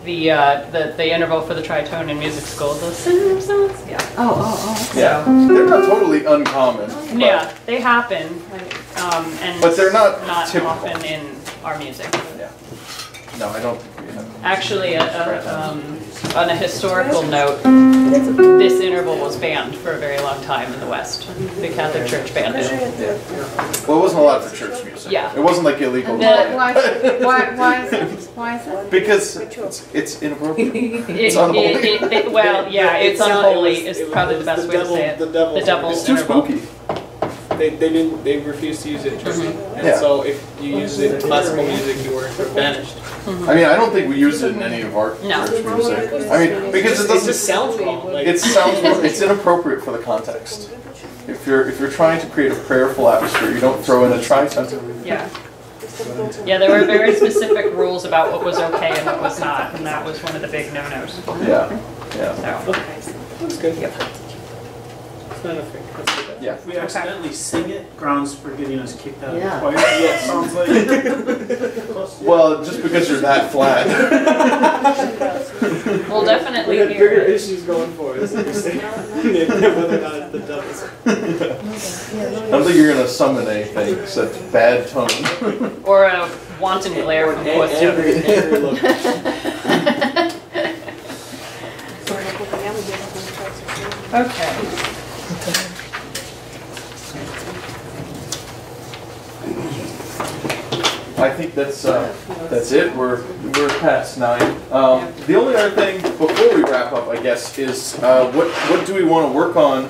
the interval for the tritone in music school. The Simpsons, yeah. Oh. Yeah. They're not totally uncommon. But Yeah, they happen, and But they're not typical. often in our music. Yeah. No, I don't think we have. Actually, on a historical note, this interval was banned for a very long time in the West. The Catholic Church banned it. Well, it wasn't allowed for church music. Yeah. It wasn't like illegal. Why is it? Why is it? Because it's inappropriate. It's unholy. Well, yeah, it's not- unholy. it was- Is probably it the was best way to say it. The devil's The devil's It's too interval. spooky. They refused to use it in church. And Yeah. so if you use it in classical music, you were banished. I mean, I don't think we use it in any of our No. church music. I mean, because it It just doesn't. sounds wrong. Like, It sounds. It's inappropriate for the context. If you're trying to create a prayerful atmosphere, you don't throw in a tritone. Yeah. Yeah, there were very specific rules about what was okay and what was not, and that was one of the big no-nos. Yeah. Yeah. So, that's good. Yep. It's not a thing. Let's do that. Yeah. If we accidentally sing it, grounds for getting us kicked out Yeah. of the choir. Yes. Sounds like. Well, just because you're that flat. we'll We definitely had hear bigger it. issues going for us. Whether or not it's the devil's. I don't think you're gonna summon anything except bad tone. Or a wanton glare from fourth to Angry look. Okay. I think that's it. We're past 9. The only other thing before we wrap up, I guess, is what do we want to work on?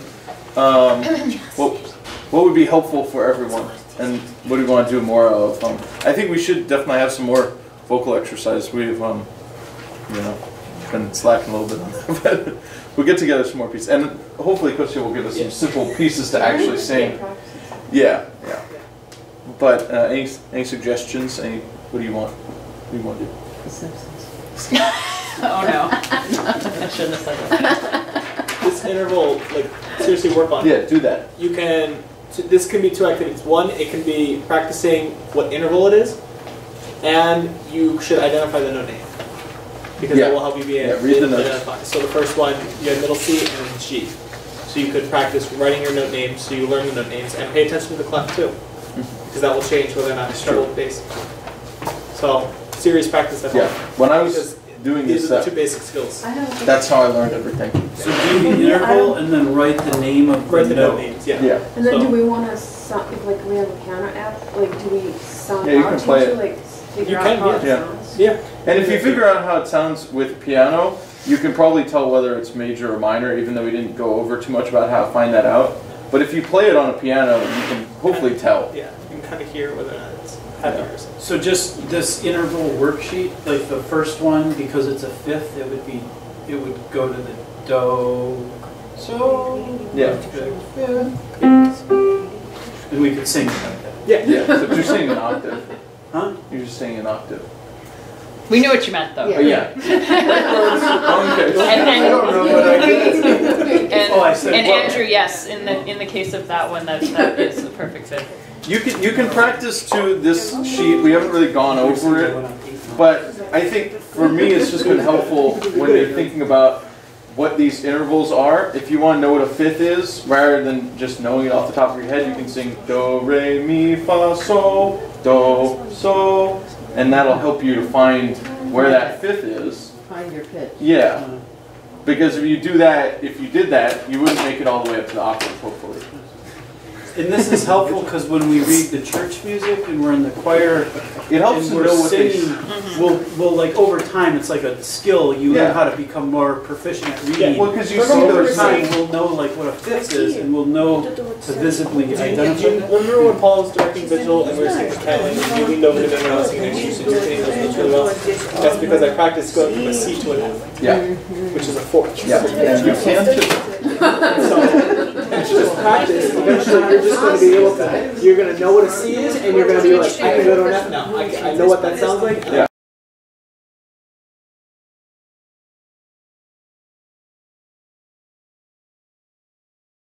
What would be helpful for everyone, and what do we want to do more of? I think we should definitely have some more vocal exercise. We've been slacking a little bit on that, but we'll get together some more pieces, and hopefully Kosia will give us some simple pieces to actually sing. Yeah. But any suggestions? What do you want? What do you want to do? The Simpsons. Oh no. I shouldn't have said that. This interval, like, seriously work on it. Yeah, do that. You can, this can be 2 activities. One, it can be practicing what interval it is, and you should identify the note name. Because that will help you be able read the to notes. identify. So the first one, you have middle C and then G. So you could practice writing your note names, so you learn the note names, and pay attention to the clef too. Because that will change whether or not you struggle with bass. So serious practice at home. Yeah. When I was Because doing these this, are the two basic skills. that's how I learned everything. So do the interval and then write the name of Write the the note. note names, yeah. Yeah. And then So- do we want to sound, if like we have a piano app, like do we sound Yeah, you out can to play each it. other, like figure You out can, how it yeah. sounds? Yeah. And if you figure out how it sounds with piano, you can probably tell whether it's major or minor, even though we didn't go over too much about how to find that out. But if you play it on a piano, you can hopefully tell. Yeah, you can kind of hear whether or not it's happy or something. So just this interval worksheet, like the first one, because it's a fifth, it would go to the do, so. Yeah. And we could sing like that. Yeah. Yeah, but you're singing an octave. Huh? You're just singing an octave. We knew what you meant, though. Oh, yeah. I don't know what I did. And, Oh, I said and what? Andrew, yes, in the case of that one, that is a perfect fit. You can practice to this sheet. We haven't really gone over it, but I think for me it's just been helpful when you're thinking about what these intervals are. If you want to know what a fifth is, rather than just knowing it off the top of your head, you can sing do, re, mi, fa, sol, do, sol, and that'll help you to find where that fifth is. Find your pitch. Yeah, because if you did that, you wouldn't make it all the way up to the octave, hopefully. And this is helpful because when we read the church music and we're in the choir, It helps and to we're know what they. singing, we'll like over time, it's like a skill. You Yeah. learn how to become more proficient at reading. Well, because you So see over those time, things. we'll know like what a fifth is, and we'll know to visibly identify. Remember when Paul was directing vigil and we were singing Catholic and you leaned over to me when I was singing Exodus and you were hitting those notes really well? That's because I practiced going from a C to an F, Yeah, which is a fourth. yeah, and you can just. So, it's just practice. Eventually, you're just going to be able to, you're going to know what a C is, and you're going to be like, I can go to an F now. I know what that sounds like, and I